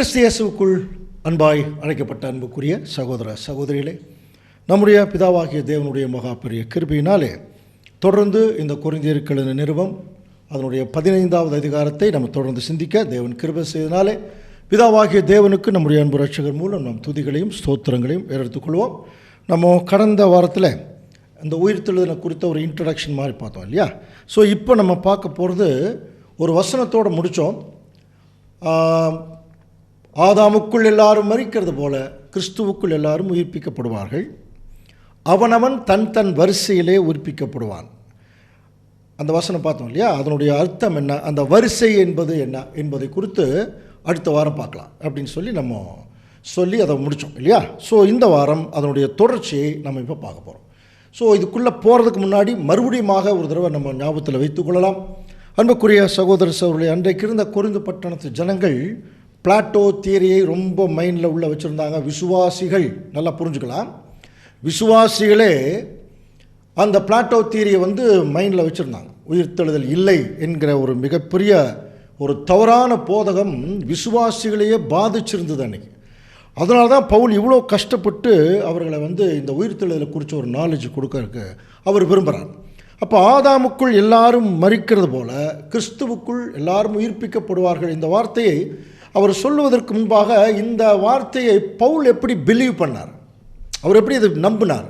கிறிஸ்து இயேசுவுக்குள் அன்பாய் அழைக்கப்பட்ட அன்புக்குரிய சகோதர சகோதரிகளே, நம்முடைய பிதாவாகிய தேவனுடைய மகா பெரிய கிருபையினாலே தொடர்ந்து இந்த கொரிந்தியருக்கு எழுதின நிருபம் அதனுடைய 15வது அதிகாரத்தை நம்ம தொடர்ந்து சிந்திக்க தேவன் கிருபை செய்தனாலே பிதாவாகிய தேவனுக்கு நம்முடைய அன்பு ரட்சகர் மூலம் நம் துதிகளையும் ஸ்தோத்திரங்களையும் எடுத்துக்கொள்வோம். நம்ம கடந்த வாரத்தில் இந்த உயிர்த்தெழுதலை குறித்த ஒரு இன்ட்ரடக்ஷன் மாதிரி பார்த்தோம் இல்லையா? ஸோ இப்போ நம்ம பார்க்க போகிறது ஒரு வசனத்தோடு முடித்தோம். ஆதாமுக்குள் எல்லாரும் மரிக்கிறது போல கிறிஸ்துவுக்குள் எல்லாரும் உயிர்ப்பிக்கப்படுவார்கள். அவனவன் தன் தன் வரிசையிலே உயிர்ப்பிக்கப்படுவான். அந்த வசனம் பார்த்தோம் இல்லையா? அதனுடைய அர்த்தம் என்ன, அந்த வரிசை என்பது என்ன என்பதை குறித்து அடுத்த வாரம் பார்க்கலாம் அப்படின்னு சொல்லி அதை முடித்தோம் இல்லையா? ஸோ இந்த வாரம் அதனுடைய தொடர்ச்சியை நம்ம இப்போ பார்க்க போகிறோம். ஸோ இதுக்குள்ளே போகிறதுக்கு முன்னாடி மறுபடியும் ஒரு தடவை நம்ம ஞாபகத்தில் வைத்துக்கொள்ளலாம். அன்புக்குரிய சகோதர சகோதரி, அன்றைக்கு இருந்த கொரிந்து பட்டணத்து ஜனங்கள் பிளாட்டோ தியரியை ரொம்ப மைண்டில் உள்ள வச்சுருந்தாங்க. விசுவாசிகள் நல்லா புரிஞ்சுக்கலாம், விசுவாசிகளே அந்த பிளாட்டோ தியரியை மைண்டில் வச்சுருந்தாங்க. உயிர்த்தெழுதல் இல்லை என்கிற ஒரு மிகப்பெரிய ஒரு தவறான போதகம் விசுவாசிகளையே பாதிச்சிருந்தது அன்றைக்கி. அதனால தான் பவுல் இவ்வளோ கஷ்டப்பட்டு அவர்களை இந்த உயிர்த்தெழுதலை குறித்து ஒரு நாலேஜ் கொடுக்கறதுக்கு அவர் விரும்புகிறார். அப்போ ஆதாமுக்குள் எல்லாரும் மரிக்கிறது போல கிறிஸ்துவுக்குள் எல்லாரும் உயிர்ப்பிக்கப்படுவார்கள். இந்த வார்த்தையை அவர் சொல்லுவதற்கு முன்பாக இந்த வார்த்தையை பவுல் எப்படி பிலீவ் பண்ணார், அவர் எப்படி இதை நம்பினார்,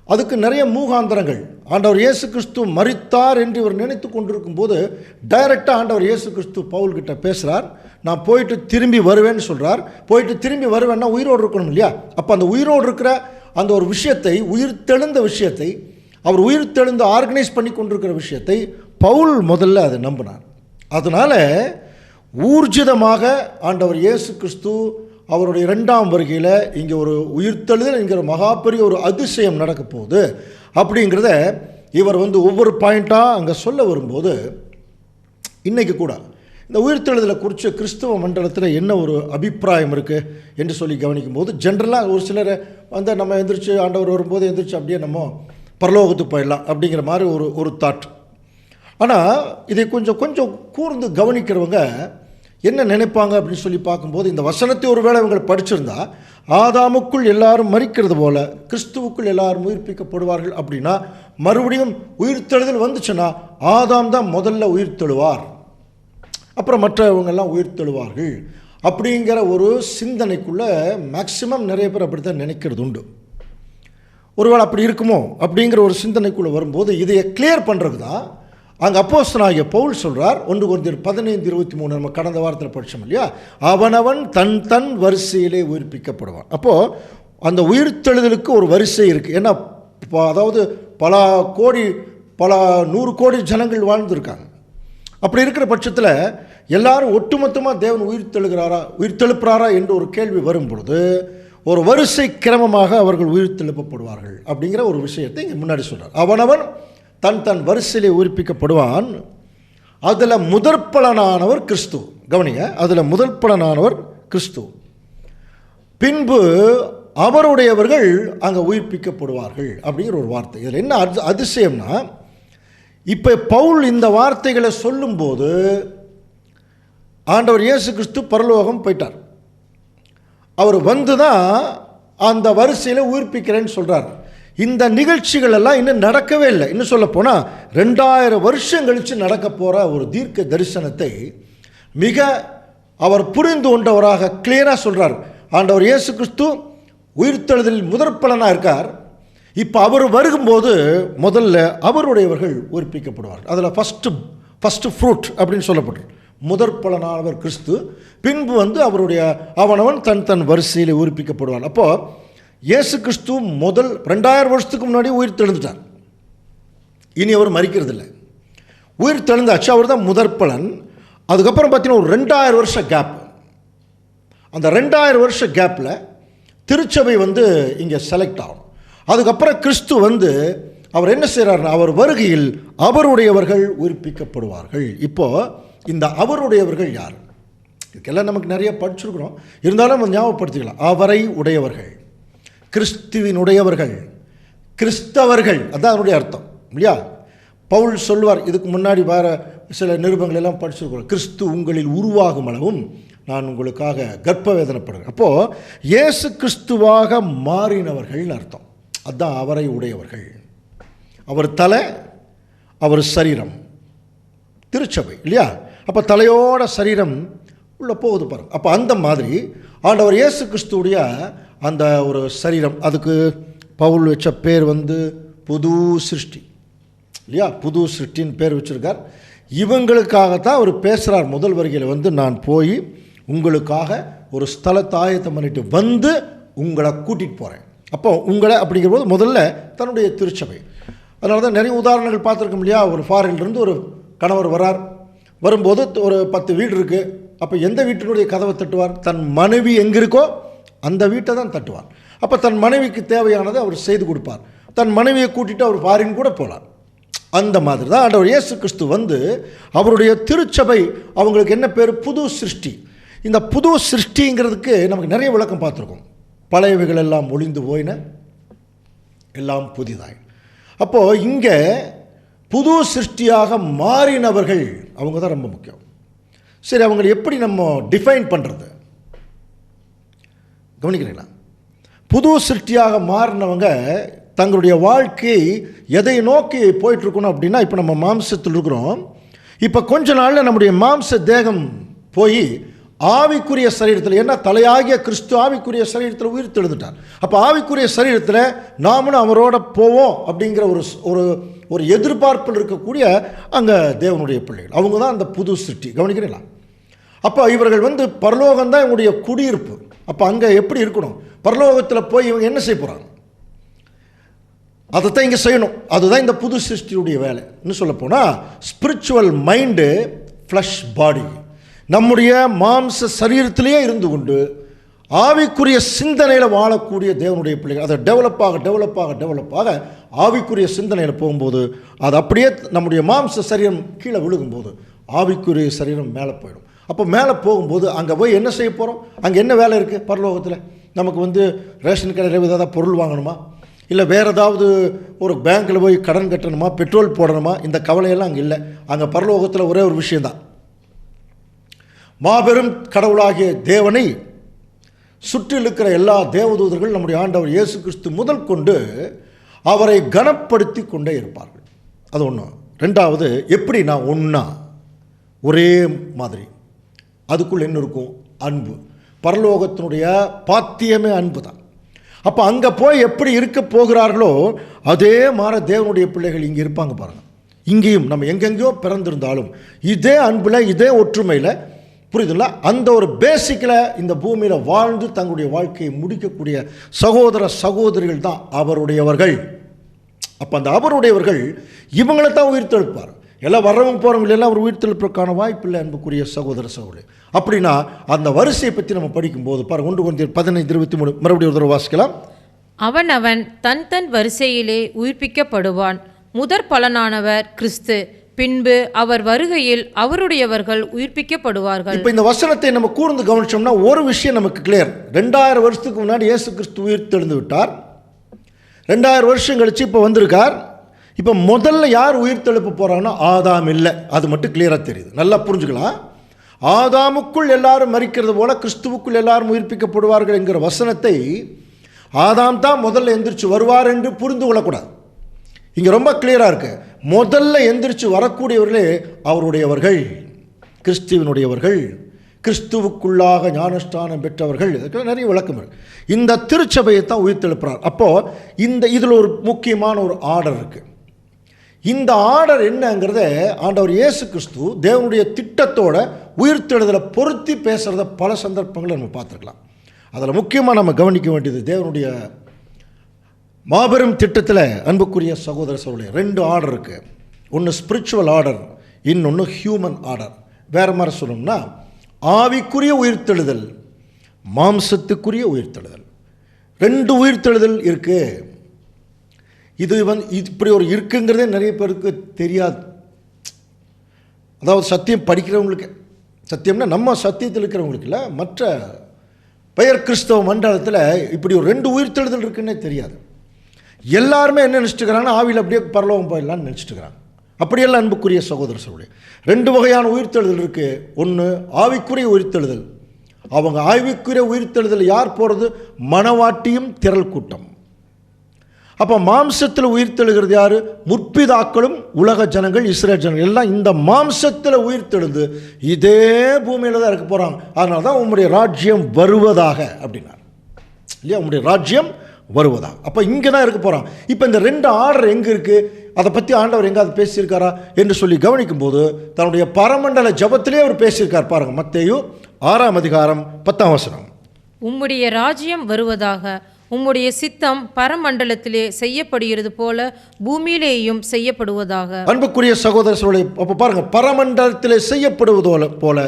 அதுக்கு நிறைய மூகாந்தரங்கள். ஆண்டவர் இயேசு கிறிஸ்து மரித்தார் என்று இவர் நினைத்து கொண்டிருக்கும் போது டைரெக்டாக ஆண்டவர் இயேசு கிறிஸ்து பவுல்கிட்ட பேசுகிறார். நான் போயிட்டு திரும்பி வருவேன்னு சொல்கிறார். போயிட்டு திரும்பி வருவேன்னா உயிரோடு இருக்கணும் இல்லையா? அப்போ அந்த உயிரோடு இருக்கிற அந்த ஒரு விஷயத்தை, உயிர்த்தெழுந்த விஷயத்தை, அவர் உயிர்த்தெழுந்து ஆர்கனைஸ் பண்ணி கொண்டிருக்கிற விஷயத்தை பவுல் முதல்ல அதை நம்பினார். அதனால் ஊர்ஜிதமாக ஆண்டவர் இயேசு கிறிஸ்து அவருடைய 2ஆம் வருகையில் இங்கே ஒரு உயிர்த்தெழுதல் என்கிற மகாபெரிய ஒரு அதிசயம் நடக்க போகுது அப்படிங்கிறத இவர் ஒவ்வொரு பாயிண்ட்டாக அங்கே சொல்ல வரும்போது, இன்றைக்கி கூட இந்த உயிர்த்தெழுதலை குறித்து கிறிஸ்தவ மண்டலத்தில் என்ன ஒரு அபிப்பிராயம் இருக்குது என்று சொல்லி கவனிக்கும் போது, ஜென்ரலாக ஒரு சிலர் நம்ம எந்திரிச்சு ஆண்டவர் வரும்போது எந்திரிச்சு அப்படியே நம்ம பரலோகத்துக்கு போயிடலாம் அப்படிங்கிற மாதிரி ஒரு தாட். ஆனால் இதை கொஞ்சம் கூர்ந்து கவனிக்கிறவங்க என்ன நினைப்பாங்க அப்படின்னு சொல்லி பார்க்கும்போது, இந்த வசனத்தை ஒருவேளை இவங்க படிச்சிருந்தா ஆதாமுக்குள் எல்லாரும் மரிக்கிறது போல கிறிஸ்துவுக்குள் எல்லாரும் உயிர்ப்பிக்கப்படுவார்கள் அப்படின்னா, மறுபடியும் உயிர்த்தெழுதல் வந்துச்சுன்னா ஆதாம் தான் முதல்ல உயிர்த்தெழுவார், அப்புறம் மற்றவங்கெல்லாம் உயிர்த்தெழுவார்கள் அப்படிங்கிற ஒரு சிந்தனைக்குள்ளே மேக்சிமம் நிறைய பேர் அப்படி தான் நினைக்கிறது உண்டு. ஒருவேளை அப்படி இருக்குமோ அப்படிங்கிற ஒரு சிந்தனைக்குள்ளே வரும்போது இதை கிளியர் பண்ணுறது தான் அங்கே அப்போஸ்தலனாகிய பவுல் சொல்கிறார். 1 கொரிந்தியர் 15:23 நம்ம கடந்த வாரத்தில் படித்தோம் இல்லையா? அவனவன் தன் தன் வரிசையிலே உயிர்ப்பிக்கப்படுவான். அப்போது அந்த உயிர்த்தெழுதலுக்கு ஒரு வரிசை இருக்குது. ஏன்னா அதாவது பல 100 கோடி ஜனங்கள் வாழ்ந்துருக்காங்க. அப்படி இருக்கிற பட்சத்தில் எல்லாரும் ஒட்டுமொத்தமாக தேவன் உயிர்த்தெழுப்புறாரா என்று ஒரு கேள்வி வரும் பொழுது ஒரு வரிசை கிரமமாக அவர்கள் உயிர்த்தெழுப்பப்படுவார்கள் அப்படிங்கிற ஒரு விஷயத்தை இங்கே முன்னாடி சொல்கிறார். அவனவன் தன் தன் வரிசையிலே உயிர்ப்பிக்கப்படுவான். அதில் முதற்பலனானவர் கிறிஸ்து. கவனிங்க, அதில் முதற்பலனானவர் கிறிஸ்து. பின்பு அவருடையவர்கள் அங்கே உயிர்ப்பிக்கப்படுவார்கள் அப்படிங்கிற ஒரு வார்த்தை. இதில் என்ன அதிசயம்னா, இப்போ பவுல் இந்த வார்த்தைகளை சொல்லும்போது ஆண்டவர் இயேசு கிறிஸ்து பரலோகம் போயிட்டார். அவர் தான் அந்த வரிசையில் உயிர்ப்பிக்கிறேன்னு சொல்கிறார். இந்த நிகழ்ச்சிகள் எல்லாம் இன்னும் நடக்கவே இல்லை. இன்னும் சொல்ல போனால் 2000 வருஷம் கழித்து நடக்க போகிற ஒரு தீர்க்க தரிசனத்தை மிக அவர் புரிந்து கொண்டவராக கிளியராக சொல்கிறார். ஆண்டவர் இயேசு கிறிஸ்து உயிர்த்தெழுதலில் முதற்பலனாக இருக்கார். இப்போ அவர் வருகும்போது முதல்ல அவருடையவர்கள் உயிர்ப்பிக்கப்படுவார்கள். அதில் ஃபஸ்ட்டு ஃப்ரூட் அப்படின்னு சொல்லப்பட்டு முதற்பலனானவர் கிறிஸ்து. பின்பு அவனவன் தன் தன் வரிசையில் உயிர்ப்பிக்கப்படுவான். அப்போது இயேசு கிறிஸ்து 2000 வருஷத்துக்கு முன்னாடி உயிர் தெழுந்துட்டார். இனி அவர் மரிக்கிறதில்லை, உயிர் தெழுந்தாச்சு. அவர் தான் முதற்பலன். அதுக்கப்புறம் பார்த்தீங்கன்னா ஒரு 2000 வருஷ கேப். அந்த 2000 வருஷ கேப்பில் திருச்சபை இங்கே செலக்ட் ஆகும். அதுக்கப்புறம் கிறிஸ்து அவர் என்ன செய்கிறார்னா, அவர் வருகையில் அவருடையவர்கள் உயிர்ப்பிக்கப்படுவார்கள். இப்போது இந்த அவருடையவர்கள் யார்? இதுக்கெல்லாம் நமக்கு நிறைய படிச்சிருக்கிறோம், இருந்தாலும் நம்ம ஞாபகப்படுத்திக்கலாம். அவரை உடையவர்கள், கிறிஸ்துவினுடையவர்கள், கிறிஸ்தவர்கள், அதுதான் அதனுடைய அர்த்தம் இல்லையா? பவுல் சொல்வார், இதுக்கு முன்னாடி வேறு சில நிருபங்கள் எல்லாம் படிச்சிருக்கிறோம். கிறிஸ்து உங்களில் உருவாகும் அளவும் நான் உங்களுக்காக கர்ப்ப வேதனைப்படுகிறேன். அப்போது இயேசு கிறிஸ்துவாக மாறினவர்கள்னு அர்த்தம். அதுதான் அவரை உடையவர்கள். அவர் தலை, அவர் சரீரம், திருச்சபை இல்லையா? அப்போ தலையோட சரீரம் உள்ளே போகுது பாருங்க. அப்போ அந்த மாதிரி ஆண்டவர் இயேசு கிறிஸ்துவுடைய அந்த ஒரு சரீரம், அதுக்கு பவுல் வச்ச பேர் புது சிருஷ்டி இல்லையா? புது சிருஷ்டின்னு பேர் வச்சுருக்கார். இவங்களுக்காகத்தான் அவர் பேசுகிறார். முதல் வருகையில் நான் போய் உங்களுக்காக ஒரு ஸ்தலத்தை ஆயத்தம் பண்ணிட்டு உங்களை கூட்டிகிட்டு போகிறேன். அப்போ உங்களை அப்படிங்கிற போது முதல்ல தன்னுடைய திருச்சபை. அதனால தான் நிறைய உதாரணங்கள் பார்த்துருக்கோம் இல்லையா? ஒரு ஃபாரின்லேருந்து ஒரு கணவர் வரும்போது ஒரு 10 வீடு இருக்குது. அப்போ எந்த வீட்டினுடைய கதவை தட்டுவார்? தன் மனைவி எங்கே இருக்கோ அந்த வீட்டை தான் தட்டுவார். அப்போ தன் மனைவிக்கு தேவையானதை அவர் செய்து கொடுப்பார். தன் மனைவியை கூட்டிகிட்டு அவர் ஃபாரின் கூட போகலாம். அந்த மாதிரி தான் ஆண்டவர் இயேசு கிறிஸ்து அவருடைய திருச்சபை அவங்களுக்கு என்ன பேர்? புது சிருஷ்டி. இந்த புது சிருஷ்டிங்கிறதுக்கு நமக்கு நிறைய விளக்கம் பார்த்துருக்கோம். பழையவைகள் எல்லாம் ஒளிந்து போயின, எல்லாம் புதிதாய். அப்போது இங்கே புது சிருஷ்டியாக மாறினவர்கள் அவங்க தான் ரொம்ப முக்கியம். சரி, அவங்களை எப்படி நம்ம டிஃபைன் பண்ணுறது? கவனிக்கிறீங்களா? புது சிருஷ்டியாக மாறினவங்க தங்களுடைய வாழ்க்கையை எதை நோக்கி போயிட்டுருக்கணும் அப்படின்னா, இப்போ நம்ம மாம்சத்தில் இருக்கிறோம். இப்போ கொஞ்ச நாளில் நம்முடைய மாம்ச தேகம் போய் ஆவிக்குரிய சரீரத்தில், ஏன்னா தலையாகிய கிறிஸ்து ஆவிக்குரிய சரீரத்தில் உயிர் தெழுந்துட்டார். அப்போ ஆவிக்குரிய சரீரத்தில் நாமளும் அவரோட போவோம் அப்படிங்கிற ஒரு எதிர்பார்ப்பில் இருக்கக்கூடிய அங்கே தேவனுடைய பிள்ளைகள், அவங்க தான் அந்த புது சிருஷ்டி. கவனிக்கிறீங்களா? அப்போ இவர்கள் பரலோகம்தான் இவங்களுடைய குடியிருப்பு. அப்போ அங்கே எப்படி இருக்கணும்? பரலோகத்தில் போய் இவங்க என்ன செய்ய போகிறாங்க? அதைத்தான் இங்கே செய்யணும். அதுதான் இந்த புது சிருஷ்டியுடைய வேலை. இன்னும் சொல்ல போனால் ஸ்பிரிச்சுவல் மைண்டு, ஃப்ளஷ் பாடி, நம்முடைய மாம்ச சரீரத்திலேயே இருந்து கொண்டு ஆவிக்குரிய சிந்தனையில் வாழக்கூடிய தேவனுடைய பிள்ளைகள். அதை டெவலப்பாக ஆவிக்குரிய சிந்தனையில் போகும்போது அது அப்படியே நம்முடைய மாம்ச சரீரம் கீழே விழுகும்போது ஆவிக்குரிய சரீரம் மேலே போயிடும். அப்போ மேலே போகும்போது அங்கே போய் என்ன செய்ய போகிறோம்? அங்கே என்ன வேலை இருக்குது? பரலோகத்தில் நமக்கு ரேஷன் கடையில் ஏதாவது பொருள் வாங்கணுமா, இல்லை வேறு ஏதாவது ஒரு பேங்க்கில் போய் கடன் கட்டணுமா, பெட்ரோல் போடணுமா, இந்த கவலையெல்லாம் அங்கே இல்லை. அங்கே பரலோகத்தில் ஒரே ஒரு விஷயந்தான், மாபெரும் கடவுளாகிய தேவனை சுற்றி இருக்கிற எல்லா தேவதூதர்கள் நம்முடைய ஆண்டவர் இயேசு கிறிஸ்து முதல் கொண்டு அவரை கனப்படுத்தி கொண்டே இருப்பார்கள். அது ஒன்று. ரெண்டாவது, எப்படி நான் ஒன்றா ஒரே மாதிரி, அதுக்குள் என்ன இருக்கும்? அன்பு. பரலோகத்தினுடைய பாத்தியமே அன்பு தான். அப்போ அங்கே போய் எப்படி இருக்க போகிறார்களோ அதே மாதிரி தேவனுடைய பிள்ளைகள் இங்கே இருப்பாங்க பாருங்கள். இங்கேயும் நம்ம எங்கெங்கேயோ பிறந்திருந்தாலும் இதே அன்பில், இதே ஒற்றுமையில், புரியுதுங்களா? அந்த ஒரு பேசிக்கில் இந்த பூமியில் வாழ்ந்து தங்களுடைய வாழ்க்கையை முடிக்கக்கூடிய சகோதர சகோதரிகள் தான் அவருடையவர்கள். அப்போ அந்த அவருடையவர்கள் இவங்களை தான் உயிர்த்தெழுப்பார். எல்லாம் வர்றவங்க போகிறவங்க எல்லாம் அவர் உயிர்த்தெழுப்பதற்கான வாய்ப்பில்லை அன்புக்குரிய சகோதர சகோதரி. அப்படின்னா அந்த வரிசையை பற்றி நம்ம படிக்கும்போது பாருங்க, 1 Corinthians 15:23 மறுபடியும் ஒரு தடவை வாசிக்கலாம். அவன் தன் வரிசையிலே உயிர்ப்பிக்கப்படுவான். முதற் பலனானவர் கிறிஸ்து, பின்பு அவர் வருகையில் அவருடையவர்கள் உயிர்ப்பிக்கப்படுவார்கள். இப்போ இந்த வசனத்தை நம்ம கூர்ந்து கவனிச்சோம்னா ஒரு விஷயம் நமக்கு கிளியர். 2000 வருஷத்துக்கு முன்னாடி இயேசு கிறிஸ்து உயிர் தெழுந்து விட்டார். 2000 வருஷம் கழிச்சு இப்போ வந்திருக்கார். இப்போ முதல்ல யார் உயிர் தெழுப்ப போகிறாங்கன்னா ஆதாம் இல்லை. அது மட்டும் கிளியராக தெரியுது. நல்லா புரிஞ்சுக்கலாம். ஆதாமுக்குள் எல்லாரும் மரிக்கிறது போல கிறிஸ்துவுக்குள் எல்லாரும் உயிர்ப்பிக்கப்படுவார்கள் என்கிற வசனத்தை ஆதாம் தான் முதல்ல எந்திரிச்சு வருவார் என்று புரிந்து கொள்ளக்கூடாது. இங்கே ரொம்ப கிளியராக இருக்கு. முதல்ல எந்திரிச்சு வரக்கூடியவர்களே அவருடையவர்கள், கிறிஸ்துவனுடையவர்கள், கிறிஸ்துவுக்குள்ளாக ஞானஸ்தானம் பெற்றவர்கள். இதுக்கு நிறைய விளக்கம் இருக்கு. இந்த திருச்சபையை தான் உயிர்த்தெழுப்புறார். அப்போது இதில் ஒரு முக்கியமான ஒரு ஆர்டர் இருக்குது. இந்த ஆர்டர் என்னங்கிறத ஆண்டவர் இயேசு கிறிஸ்து தேவனுடைய திட்டத்தோட உயிர்த்தெழுதலை பொருத்தி பேசுகிறத பல சந்தர்ப்பங்களை நம்ம பார்த்துருக்கலாம். அதில் முக்கியமாக நம்ம கவனிக்க வேண்டியது தேவனுடைய மாபெரும் திட்டத்தில் அன்புக்குரிய சகோதர சகோதரி 2 ஆர்டர் இருக்குது. ஒன்று ஸ்பிரிச்சுவல் ஆர்டர், இன்னொன்று ஹியூமன் ஆர்டர். வேறு மாதிரி சொல்லணும்னா ஆவிக்குரிய உயிர்த்தெழுதல், மாம்சத்துக்குரிய உயிர்த்தெழுதல். 2 உயிர்த்தெழுதல் இருக்குது. இது இப்படி ஒரு இருக்குங்கிறதே நிறைய பேருக்கு தெரியாது. அதாவது சத்தியம் படிக்கிறவங்களுக்கு, சத்தியம்னா நம்ம சத்தியத்தில் இருக்கிறவங்களுக்கு இல்லை, மற்ற பெயர் கிறிஸ்தவ மண்டலத்தில் இப்படி ஒரு 2 உயிர்த்தெழுதல் இருக்குன்னே தெரியாது. எல்லாருமே என்ன நினச்சிட்டுக்கிறாங்கன்னா ஆவியில் அப்படியே பரலோகம் போயிடலான்னு நினச்சிட்டுக்கிறாங்க. அப்படியெல்லாம் அன்புக்குரிய சகோதர சகோதரி 2 வகையான உயிர்த்தெழுதல் இருக்குது. ஒன்று ஆவிக்குரிய உயிர்த்தெழுதல், அவங்க ஆய்வுக்குரிய உயிர்த்தெழுதல் யார் போகிறது? மணவாட்டியும் திரள் கூட்டம். அப்போ மாம்சத்தில் உயிர்த்தெழுகிறது யார்? முற்பிதாக்களும் உலக ஜனங்கள், இஸ்ரேல் ஜனங்கள் எல்லாம் இந்த மாம்சத்தில் உயிர்த்தெழுது இதே பூமியில் தான் இருக்க போகிறாங்க. அதனால தான் உம்முடைய ராஜ்யம் வருவதாக அப்படின்னார் இல்லையா? உம்முடைய ராஜ்யம் வருவதாக. அப்போ இங்கே தான் இருக்க போகிறான். இப்போ இந்த 2 ஆர்டர் எங்கே இருக்குது? அதை பற்றி ஆண்டவர் எங்காவது பேசியிருக்காரா என்று சொல்லி கவனிக்கும் போது தன்னுடைய பரமண்டல ஜபத்திலே அவர் பேசியிருக்கார். பாருங்கள், மத்தேயு 6ஆம் அதிகாரம் 10ஆம் வசனம். உம்முடைய ராஜ்யம் வருவதாக, உம்முடைய சித்தம் பரமண்டலத்திலே செய்யப்படுகிறது போல பூமியிலேயும் செய்யப்படுவதாக. அன்புக்குரிய சகோதரர்களே, அப்போ பாருங்க, பரமண்டலத்திலே செய்யப்படுவது போல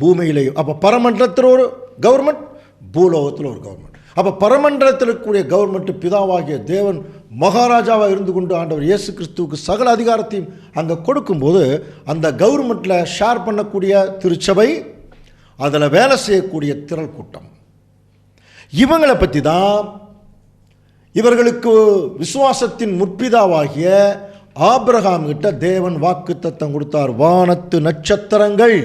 பூமியிலேயும். அப்போ பரமண்டலத்தில் ஒரு கவர்மெண்ட், பூலோகத்தில் ஒரு கவர்மெண்ட். அப்போ பரமண்டலத்தில் இருக்கக்கூடிய கவர்மெண்ட் பிதாவாகிய தேவன் மகாராஜாவாக இருந்து கொண்டு ஆண்டவர் இயேசு கிறிஸ்துவுக்கு சகல அதிகாரத்தையும் அங்கே கொடுக்கும்போது அந்த கவர்மெண்ட்டில் ஷேர் பண்ணக்கூடிய திருச்சபை, அதில் வேலை செய்யக்கூடிய திரள் கூட்டம், இவங்களை பற்றி தான் இவர்களுக்கு விசுவாசத்தின் முற்பிதாவாகிய ஆபிரகாம் கிட்ட தேவன் வாக்குத்தத்தம் கொடுத்தார். வானத்து நட்சத்திரங்கள்,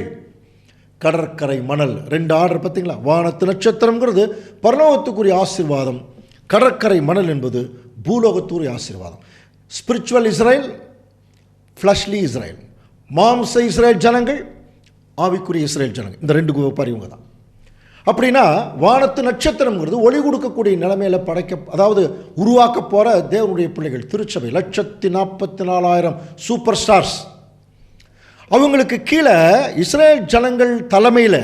கடற்கரை மணல். 2 ஆர்டர் பார்த்தீங்களா? வானத்து நட்சத்திரம்ங்கிறது பரலோகத்துக்குரிய ஆசீர்வாதம், கடற்கரை மணல் என்பது பூலோகத்துக்குரிய ஆசீர்வாதம். Spiritual Israel, fleshly Israel. மாம்ச இஸ்ரேல் ஜனங்கள், ஆவிக்குரிய இஸ்ரேல் ஜனங்கள். இந்த 2 பரிவங்க தான். அப்படின்னா வானத்து நட்சத்திரம்ங்கிறது ஒளி கொடுக்கக்கூடிய நிலைமையில் அதாவது உருவாக்க போகிற தேவனுடைய பிள்ளைகள், திருச்சபை. 144,000 சூப்பர் ஸ்டார்ஸ். அவங்களுக்கு கீழே இஸ்ரேல் ஜனங்கள் தலைமையில்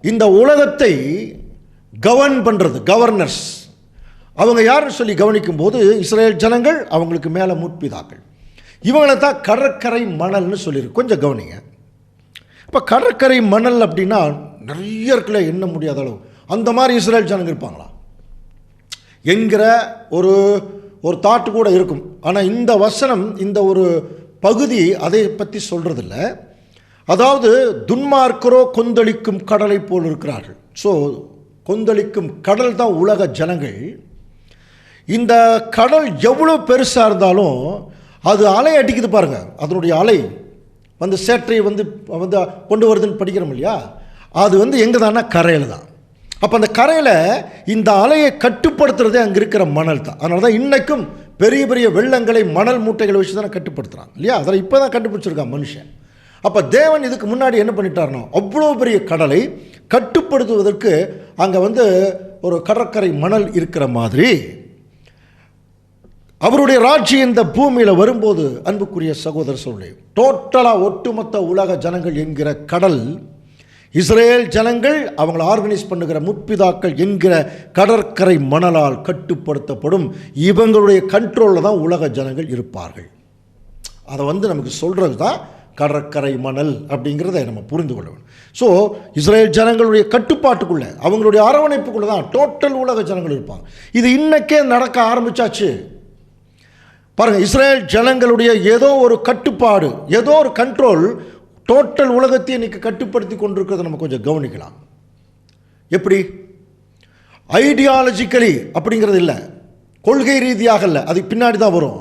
இந்த உலகத்தை கவர்ன் பண்ணுறது கவர்னர்ஸ். அவங்க யாருன்னு சொல்லி கவனிக்கும் போது இஸ்ரேல் ஜனங்கள், அவங்களுக்கு மேலே முற்பிதாக்கள். இவங்களை தான் கடற்கரை மணல்னு சொல்லியிருக்கு. கொஞ்சம் கவனிங்க. இப்போ கடற்கரை மணல் அப்படின்னா நிறைய இருக்குல்ல, எண்ண முடியாத அளவு. அந்த மாதிரி இஸ்ரேல் ஜனங்கள் இருப்பாங்களா என்கிற ஒரு தாட்டு கூட இருக்கும். ஆனால் இந்த வசனம், இந்த ஒரு பகுதி அதை பற்றி சொல்கிறதில்ல. அதாவது துன்மார்க்கரோ கொந்தளிக்கும் கடலை போல் இருக்கிறார்கள். ஸோ கொந்தளிக்கும் கடல் தான் உலக ஜனங்கள். இந்த கடல் எவ்வளோ பெருசாக இருந்தாலும் அது அலை அடிக்குது பாருங்கள். அதனுடைய அலை வந்து சேற்றையை வந்து கொண்டு வருதுன்னு படிக்கிறோம் இல்லையா? அது எங்கே தான்னா கரையில் தான். அப்போ அந்த கரையில் இந்த அலையை கட்டுப்படுத்துறதே அங்கே இருக்கிற மணல் தான். அதனால தான் இன்றைக்கும் பெரிய பெரிய வெள்ளங்களை மணல் மூட்டைகளை வச்சு தானே கட்டுப்படுத்துகிறாங்க இல்லையா? அதில் இப்போ தான் கண்டுபிடிச்சிருக்கான் மனுஷன். அப்போ தேவன் இதுக்கு முன்னாடி என்ன பண்ணிட்டாருன்னா, அவ்வளோ பெரிய கடலை கட்டுப்படுத்துவதற்கு அங்கே ஒரு கடற்கரை மணல் இருக்கிற மாதிரி அவருடைய ராஜ்யம் இந்த பூமியில் வரும்போது, அன்புக்குரிய சகோதர சொல்லே, டோட்டலாக ஒட்டுமொத்த உலக ஜனங்கள் என்கிற கடல், இஸ்ரேல் ஜனங்கள் அவங்களை ஆர்கனைஸ் பண்ணுகிற முற்பிதாக்கள் என்கிற கடற்கரை மணலால் கட்டுப்படுத்தப்படும். இவங்களுடைய கண்ட்ரோலில் தான் உலக ஜனங்கள் இருப்பார்கள். அதை நமக்கு சொல்கிறது தான் கடற்கரை மணல் அப்படிங்கிறத நம்ம புரிந்து கொள்ள வேண்டும். ஸோ இஸ்ரேல் ஜனங்களுடைய கட்டுப்பாட்டுக்குள்ளே, அவங்களுடைய அரவணைப்புக்குள்ளே தான் டோட்டல் உலக ஜனங்கள் இருப்பாங்க. இது இன்னைக்கே நடக்க ஆரம்பிச்சாச்சு பாருங்கள். இஸ்ரேல் ஜனங்களுடைய ஏதோ ஒரு கட்டுப்பாடு, ஏதோ ஒரு கண்ட்ரோல் டோட்டல் உலகத்தை இன்னைக்கு கட்டுப்படுத்தி கொண்டிருக்கிறத நம்ம கொஞ்சம் கவனிக்கலாம். எப்படி? ஐடியாலஜிக்கலி அப்படிங்கிறது இல்லை, கொள்கை ரீதியாக இல்லை, அது பின்னாடி தான் வரும்.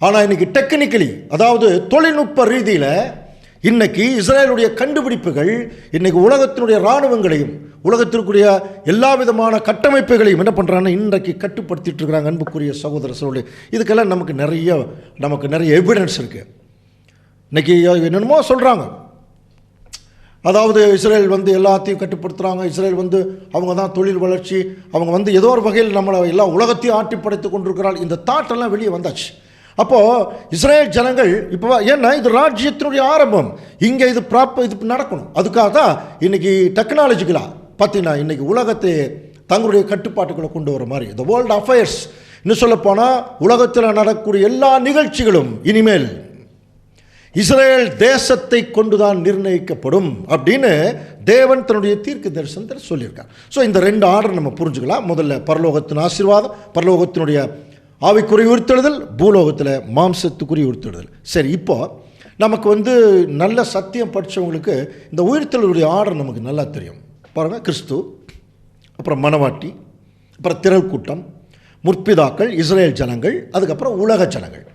ஆனால் இன்னைக்கு டெக்னிக்கலி, அதாவது தொழில்நுட்ப ரீதியில் இன்னைக்கு இஸ்ரேலுடைய கண்டுபிடிப்புகள் இன்னைக்கு உலகத்தினுடைய இராணுவங்களையும் உலகத்திற்குரிய எல்லா விதமான கட்டமைப்புகளையும் என்ன பண்ணுறாங்கன்னா இன்றைக்கு கட்டுப்படுத்திட்டு இருக்கிறாங்க. அன்புக்குரிய சகோதர சகோதரி, இதுக்கெல்லாம் நமக்கு நிறைய எவிடன்ஸ் இருக்குது. இன்றைக்கி என்னென்னமோ சொல்கிறாங்க. அதாவது இஸ்ரேல் எல்லாத்தையும் கட்டுப்படுத்துகிறாங்க, இஸ்ரேல் அவங்க தான் தொழில் வளர்ச்சி, அவங்க ஏதோ ஒரு வகையில் நம்மளை எல்லா உலகத்தையும் ஆட்டி படைத்து கொண்டிருக்கிறாள். இந்த தாட்டெல்லாம் வெளியே வந்தாச்சு. அப்போது இஸ்ரேல் ஜனங்கள் இப்போ ஏன்னா இது ராஜ்யத்தினுடைய ஆரம்பம், இங்கே இது நடக்கணும். அதுக்காக தான் இன்றைக்கி டெக்னாலஜிக்கலாக பார்த்தீங்கன்னா இன்றைக்கி உலகத்தை தங்களுடைய கட்டுப்பாட்டுகளை கொண்டு வர மாதிரி இந்த வேர்ல்டு அஃபேர்ஸ், இன்னும் சொல்லப்போனால் உலகத்தில் நடக்கக்கூடிய எல்லா நிகழ்ச்சிகளும் இனிமேல் இஸ்ரேல் தேசத்தை கொண்டுதான் நிர்ணயிக்கப்படும் அப்படின்னு தேவன் தன்னுடைய தீர்க்க தரிசனத்தில் சொல்லியிருக்கார். ஸோ இந்த 2 ஆர்டர் நம்ம புரிஞ்சுக்கலாம். முதல்ல பரலோகத்தின் ஆசீர்வாதம், பரலோகத்தினுடைய ஆவிக்குரிய உயிர்த்தெழுதல், பூலோகத்தில் மாம்சத்துக்குரிய உயிர்த்தெழுதல். சரி, இப்போ நமக்கு நல்ல சத்தியம் படித்தவங்களுக்கு இந்த உயிர்த்தெழுதலுடைய ஆர்டர் நமக்கு நல்லா தெரியும். பாருங்கள், கிறிஸ்து, அப்புறம் மணவாட்டி, அப்புறம் திரள் கூட்டம், முற்பிதாக்கள், இஸ்ரேல் ஜனங்கள், அதுக்கப்புறம் உலக ஜனங்கள்.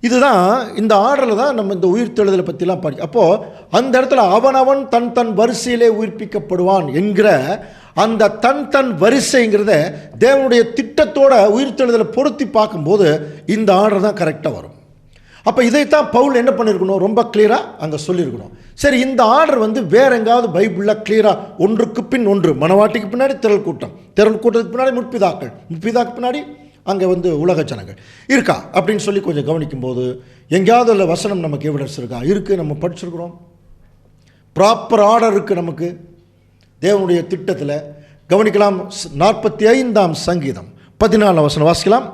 இதுதான் இந்த ஆர்டரில் தான் நம்ம இந்த உயிர்த்தெழுதலை பற்றிலாம் படிக்கும். அப்போது அந்த இடத்துல அவனவன் தன் தன் வரிசையிலே உயிர்ப்பிக்கப்படுவான் என்கிற அந்த தன் வரிசைங்கிறத தேவனுடைய திட்டத்தோட உயிர்த்தெழுதலை பொருத்தி பார்க்கும்போது இந்த ஆர்டர் தான் கரெக்டாக வரும். அப்போ இதைத்தான் பவுல் என்ன பண்ணியிருக்கணும், ரொம்ப கிளியராக அங்கே சொல்லியிருக்கணும். சரி, இந்த ஆர்டர் வந்து வேற எங்காவது பைபிளில் கிளியராக ஒன்றுக்கு பின் ஒன்று, மணவாட்டிக்கு பின்னாடி திரள் கூட்டத்துக்கு பின்னாடி முற்பிதாக்கு பின்னாடி அங்கே வந்து உலக ஜனங்கள் இருக்கா அப்படின்னு சொல்லி கொஞ்சம் கவனிக்கும்போது எங்கேயாவது உள்ள வசனம் நமக்கு எவிடன்ஸ் இருக்கா? இருக்குது, நம்ம படிச்சிருக்கிறோம். ப்ராப்பர் ஆர்டர் இருக்குது நமக்கு தேவனுடைய திட்டத்தில். கவனிக்கலாம். 45ஆம் சங்கீதம் 14 வசனம் வாசிக்கலாம்.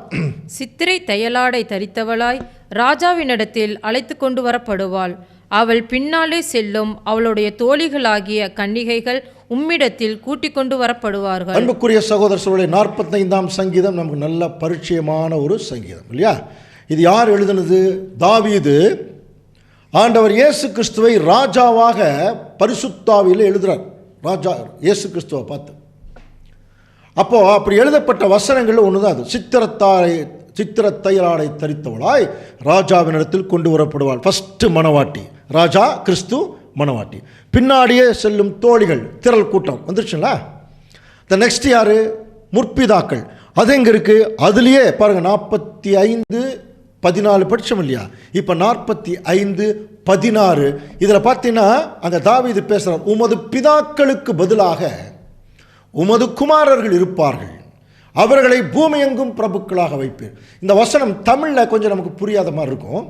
சித்திரை தையலாடை தரித்தவளாய் ராஜாவினிடத்தில் அழைத்து கொண்டு வரப்படுவாள். அவள் பின்னாலே செல்லும் அவளுடைய தோழிகளாகிய கன்னிகைகள் உம்மிடத்தில் கூட்டிக் கொண்டு வரப்படுவார்கள். அன்புக்குரிய சகோதர சகோதரி, 45ஆம் சங்கீதம் நமக்கு நல்ல பரிச்சயமான ஒரு சங்கீதம் இல்லையா? இது யார் எழுதினது? தாவீது ஆண்டவர் இயேசு கிறிஸ்துவை ராஜாவாக பரிசுத்தாவியில் எழுதுறார். ராஜா இயேசு கிறிஸ்துவை பார்த்து. அப்போ அப்படி எழுதப்பட்ட வசனங்கள் ஒன்று தான் அது. சித்திரத்தையலாடை தரித்தவளாய் ராஜாவினிடத்தில் கொண்டு வரப்படுவாள். ஃபஸ்ட்டு மணவாட்டி ராஜா, கிறிஸ்து மணவாட்டி. பின்னாடியே செல்லும் தோழிகள், திரள் கூட்டம் வந்துருச்சுங்களா? த நெக்ஸ்ட் யாரு? முற்பிதாக்கள். அது எங்கே இருக்குது? அதுலேயே பாருங்கள், 45:14 படித்தோம் இல்லையா? இப்போ 45:16 இதில் பார்த்தீங்கன்னா அங்கே தாவீது பேசுகிறார், உமது பிதாக்களுக்கு பதிலாக உமது குமாரர்கள் இருப்பார்கள், அவர்களை பூமி எங்கும் பிரபுக்களாக வைப்பேன். இந்த வசனம் தமிழில் கொஞ்சம் நமக்கு புரியாத மாதிரி இருக்கும்,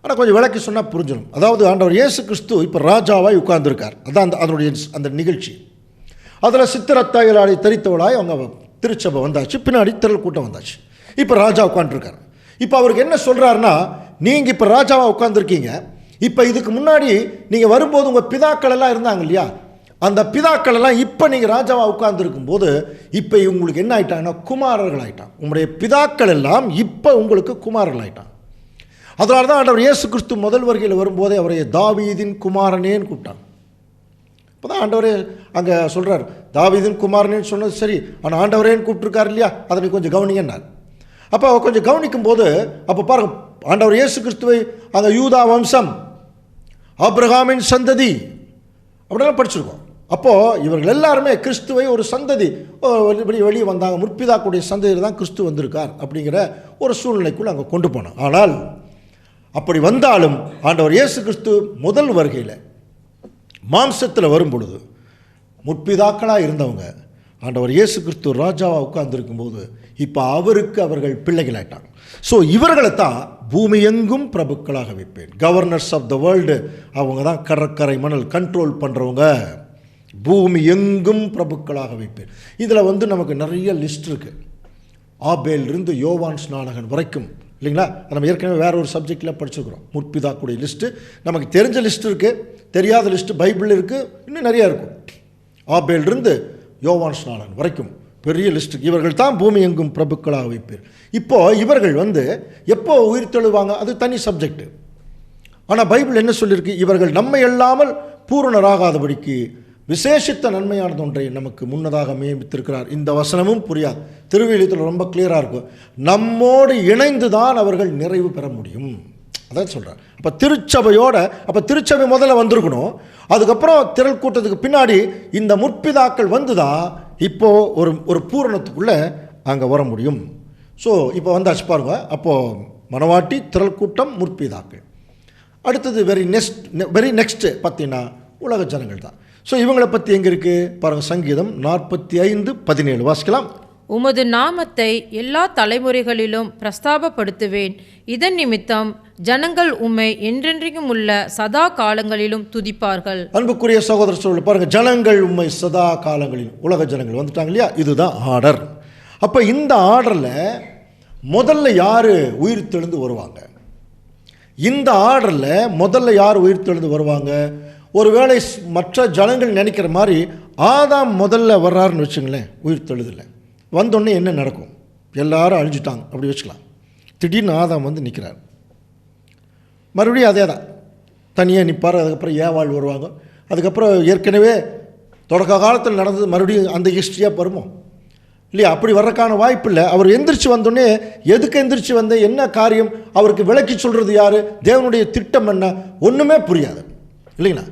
ஆனால் கொஞ்சம் விளக்கி சொன்னால் புரிஞ்சிடும். அதாவது ஆண்டவர் இயேசு கிறிஸ்து இப்போ ராஜாவாய் உட்கார்ந்துருக்கார். அதான் அதனுடைய அந்த நிகழ்ச்சி. அதில் சித்திரத்தாயலாடை தரித்தவளாய் அவங்க திருச்சபை வந்தாச்சு, பின்னாடி திரள் கூட்டம் வந்தாச்சு. இப்போ ராஜா உட்காந்துருக்கார். இப்போ அவருக்கு என்ன சொல்கிறாருன்னா, நீங்கள் இப்போ ராஜாவாக உட்காந்துருக்கீங்க, இப்போ இதுக்கு முன்னாடி நீங்கள் வரும்போது உங்கள் பிதாக்கள் எல்லாம் இருந்தாங்க இல்லையா? அந்த பிதாக்கள் எல்லாம் இப்போ நீங்கள் ராஜாவாக உட்கார்ந்துருக்கும் போது இப்போ உங்களுக்கு என்ன ஆயிட்டாங்கன்னா குமாரர்கள் ஆயிட்டான். உங்களுடைய பிதாக்கள் எல்லாம் இப்போ உங்களுக்கு குமாரர்கள் ஆயிட்டான். அதனால தான் ஆண்டவர் இயேசு கிறிஸ்து முதல் வருகையில் வரும்போதே அவரை தாவீதின் குமாரனேன்னு கூப்பிட்டார். இப்போ தான் ஆண்டவரே அங்கே சொல்கிறார், தாவீதின் குமாரனேன்னு சொன்னது சரி, ஆனால் ஆண்டவரேன்னு கூப்பிட்டுருக்கார் இல்லையா? அதை கொஞ்சம் கவனிங்கன்னார். அப்போ கொஞ்சம் கவனிக்கும் போது அப்போ பாருங்கள், ஆண்டவர் இயேசு கிறிஸ்துவை அங்கே யூதா வம்சம், ஆபிரகாமின் சந்ததி அப்படிலாம் படிச்சிருக்கோம். அப்போது இவர்கள் எல்லாருமே கிறிஸ்துவை ஒரு சந்ததி வெளியே வந்தாங்க, முற்பிதாக்குடைய சந்ததியில் தான் கிறிஸ்து வந்திருக்கார் அப்படிங்கிற ஒரு சூழ்நிலைக்குள்ளே அங்கே கொண்டு போனோம். ஆனால் அப்படி வந்தாலும் ஆண்டவர் இயேசு கிறிஸ்து முதல் வருகையில் மாம்சத்தில் வரும் பொழுது முற்பிதாக்களாக இருந்தவங்க ஆண்டவர் இயேசு கிறிஸ்து ராஜாவாக உட்கார்ந்துருக்கும்போது இப்போ அவர்கள் பிள்ளைகளாயிட்டாங்க. ஸோ இவர்களை தான் பூமி எங்கும் பிரபுக்களாக வைப்பேன். கவர்னர்ஸ் ஆஃப் த வேர்ல்டு, அவங்க தான் கடற்கரை மணல் கண்ட்ரோல் பண்ணுறவங்க. பூமி எங்கும் பிரபுக்களாக வைப்பேன். இதில் நமக்கு நிறைய லிஸ்ட் இருக்குது. ஆபேலிருந்து யோவான் ஸ்நானகன் வரைக்கும் இல்லைங்களா? நம்ம ஏற்கனவே வேற ஒரு சப்ஜெக்டில் படிச்சுக்கிறோம். முற்பிதாக்குடைய லிஸ்ட்டு நமக்கு தெரிஞ்ச லிஸ்ட் இருக்குது, தெரியாத லிஸ்ட்டு பைபிள் இருக்குது, இன்னும் நிறையா இருக்கும். ஆபேலிருந்து யோவான் ஸ்நானகன் வரைக்கும் பெரிய லிஸ்ட்டு. இவர்கள் தான் பூமி எங்கும் பிரபுக்களாக வைப்பேர். இப்போது இவர்கள் எப்போ உயிர் தெழுவாங்க அது தனி சப்ஜெக்டு. ஆனால் பைபிள் என்ன சொல்லியிருக்கு? இவர்கள் நம்மை அல்லாமல் பூரணராகாதபடிக்கு விசேஷித்த நன்மையானது ஒன்றை நமக்கு முன்னதாக நியமித்திருக்கிறார். இந்த வசனமும் புரியாது, திருவிழியத்தில் ரொம்ப கிளியராக இருக்கும். நம்மோடு இணைந்து தான் அவர்கள் நிறைவு பெற முடியும். அதான் சொல்கிறார். அப்போ திருச்சபை முதல்ல வந்திருக்கணும். அதுக்கப்புறம் திரள் கூட்டத்துக்கு பின்னாடி இந்த முற்பிதாக்கள் வந்து தான் இப்போது ஒரு பூரணத்துக்குள்ளே அங்கே வர முடியும். ஸோ இப்போ வந்தாச்சு பாருங்க. அப்போது மணவாட்டி, திரள் கூட்டம், முற்பிதாக்கள். அடுத்தது வெரி நெக்ஸ்ட்டு பார்த்தீங்கன்னா உலக ஜனங்கள் தான். ஸோ இவங்களை பற்றி எங்கே இருக்குது பாருங்கள். சங்கீதம் 45:17 வாசிக்கலாம். உமது நாமத்தை எல்லா தலைமுறைகளிலும் பிரஸ்தாபப்படுத்துவேன், இதன் நிமித்தம் ஜனங்கள் உம்மை என்றென்றைக்கும் உள்ள சதா காலங்களிலும் துதிப்பார்கள். அன்புக்குரிய சகோதர சகோதரி பாருங்கள், ஜனங்கள் உம்மை சதா காலங்களிலும், உலக ஜனங்கள் வந்துட்டாங்க இல்லையா? இதுதான் ஆர்டர். அப்போ இந்த ஆர்டரில் முதல்ல யார் உயிர் தெழுந்து வருவாங்க? இந்த ஆர்டரில் முதல்ல யார் உயிர் தெழுந்து வருவாங்க? ஒருவேளை மற்ற ஜனங்கள் நினைக்கிற மாதிரி ஆதாம் முதல்ல வர்றாருன்னு வச்சுங்களேன். உயிர் தெழுதில்லை வந்தோடனே என்ன நடக்கும்? எல்லாரும் அழிஞ்சிட்டாங்க அப்படி வச்சுக்கலாம். திடீர்னு ஆதாம் நிற்கிறார். மறுபடியும் அதே தான், தனியாக நிற்பார். அதுக்கப்புறம் ஏவாள் வருவாங்க. அதுக்கப்புறம் ஏற்கனவே தொடக்க காலத்தில் நடந்தது மறுபடியும் அந்த ஹிஸ்ட்ரியாக வருமோ? இல்லையா? அப்படி வர்றதுக்கான வாய்ப்பு இல்லை. அவர் எந்திரிச்சு வந்தோடனே எதுக்கு எந்திரிச்சு வந்த, என்ன காரியம், அவருக்கு விளக்கி சொல்கிறது யார், தேவனுடைய திட்டம் என்ன, ஒன்றுமே புரியாது இல்லைங்களா?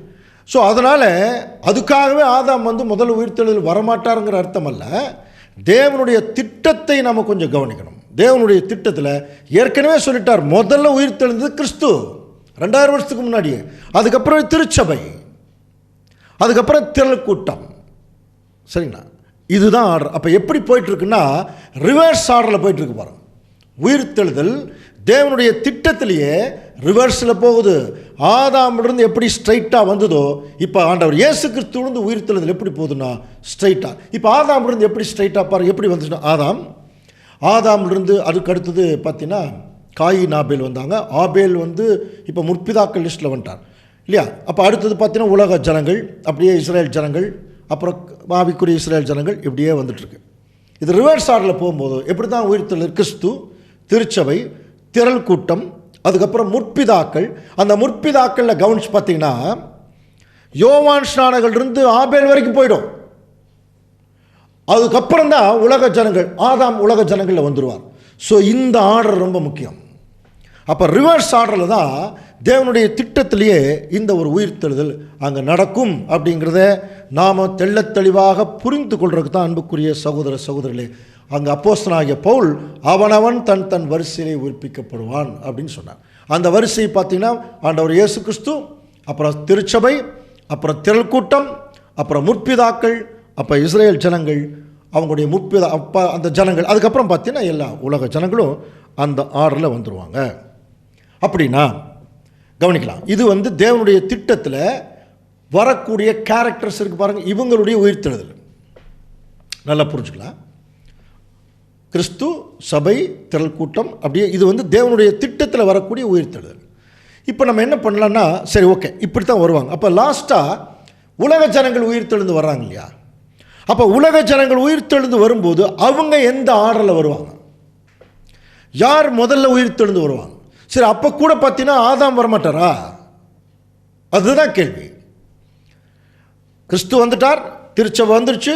ஸோ அதனால் அதுக்காகவே ஆதாம் முதல் உயிர்த்தெழுதல் வரமாட்டாருங்கிற அர்த்தம் அல்ல. தேவனுடைய திட்டத்தை நம்ம கொஞ்சம் கவனிக்கணும். தேவனுடைய திட்டத்தில் ஏற்கனவே சொல்லிட்டார், முதல்ல உயிர்த்தெழுந்தது கிறிஸ்து 2000 வருஷத்துக்கு முன்னாடியே, அதுக்கப்புறம் திருச்சபை, அதுக்கப்புறம் திரள் கூட்டம். சரிங்களா? இதுதான் ஆர்டர். அப்போ எப்படி போயிட்டுருக்குன்னா ரிவர்ஸ் ஆர்டரில் போயிட்டுருக்கு பாருங்க. உயிர்த்தெழுதல் தேவனுடைய திட்டத்திலேயே ரிவர்ஸில் போகுது. ஆதாமிலிருந்து எப்படி ஸ்ட்ரைட்டாக வந்ததோ இப்போ ஆண்டவர் இயேசு கிறிஸ்துவிலிருந்து உயிர்த்தெழுதல் எப்படி போகுதுன்னா ஸ்ட்ரைட்டாக. இப்போ ஆதாமிலிருந்து எப்படி ஸ்ட்ரைட்டாக பாருங்கள் எப்படி வந்துச்சுன்னா, ஆதாமிலிருந்து அதுக்கு அடுத்தது பார்த்தீங்கன்னா காயின் ஆபேல் வந்தாங்க. ஆபேல் இப்போ முற்பிதாக்கள் லிஸ்ட்டில் வந்துட்டார் இல்லையா? அப்போ அடுத்தது பார்த்தீங்கன்னா உலக ஜனங்கள், அப்படியே இஸ்ரேல் ஜனங்கள், அப்புறம் ஆவிக்குரிய இஸ்ரேல் ஜனங்கள், இப்படியே வந்துட்டுருக்கு. இது ரிவர்ஸ் ஆர்டரில் போகும்போது எப்படி தான் உயிர்த்தெழுதல் கிறிஸ்து, திருச்சபை, திரள் கூட்டம், அதுக்கப்புறம் முற்பிதாக்கள். அந்த முற்பிதாக்களில் கவனிச்சு பார்த்தீங்கன்னா யோவான் ஸ்நானகள்லேருந்து ஆபேல் வரைக்கும் போயிடும். அதுக்கப்புறம் தான் உலக ஜனங்கள், ஆதாம் உலக ஜனங்களில் வந்துடுவார். ஸோ இந்த ஆர்டர் ரொம்ப முக்கியம். அப்போ ரிவர்ஸ் ஆர்டரில் தான் தேவனுடைய திட்டத்திலேயே இந்த ஒரு உயிர்த்தெழுதல் அங்கே நடக்கும் அப்படிங்கிறத நாம் தெள்ளத் தெளிவாக புரிந்து கொள்றதுக்கு தான் அன்புக்குரிய சகோதர சகோதரிகளே அங்கே அப்போஸ்தலனாகிய பவுல் அவனவன் தன் தன் வரிசையிலே உயிர்ப்பிக்கப்படுவான் அப்படின்னு சொன்னார். அந்த வரிசையை பார்த்தீங்கன்னா ஆண்டவர் இயேசு கிறிஸ்து, அப்புறம் திருச்சபை, அப்புறம் திரள் கூட்டம், அப்புறம் முற்பிதாக்கள், அப்போ இஸ்ரேல் ஜனங்கள், அவங்களுடைய அப்போ அந்த ஜனங்கள், அதுக்கப்புறம் பார்த்தீங்கன்னா எல்லா உலக ஜனங்களும் அந்த ஆர்டரில் வந்துடுவாங்க. அப்படின்னா கவனிக்கலாம், இது தேவனுடைய திட்டத்தில் வரக்கூடிய கேரக்டர்ஸ் இருக்குது பாருங்கள். இவங்களுடைய உயிர்த்தெழுதல் நல்லா புரிஞ்சுக்கலாம். கிறிஸ்து, சபை, திரள் கூட்டம், அப்படியே இது தேவனுடைய திட்டத்தில் வரக்கூடிய உயிர்த்தெழுதல். இப்போ நம்ம என்ன பண்ணலான்னா, சரி ஓகே இப்படி தான் வருவாங்க. அப்போ லாஸ்ட்டாக உலக ஜனங்கள் உயிர்த்தெழுந்து வர்றாங்க இல்லையா? அப்போ உலக ஜனங்கள் உயிர்த்தெழுந்து வரும்போது அவங்க எந்த ஆர்டரில் வருவாங்க, யார் முதல்ல உயிர்த்தெழுந்து வருவாங்க? சரி, அப்போ கூட பார்த்தீங்கன்னா ஆதாம் வரமாட்டாரா? அதுதான் கேள்வி. கிறிஸ்து வந்துட்டார், திருச்சபை வந்துருச்சு,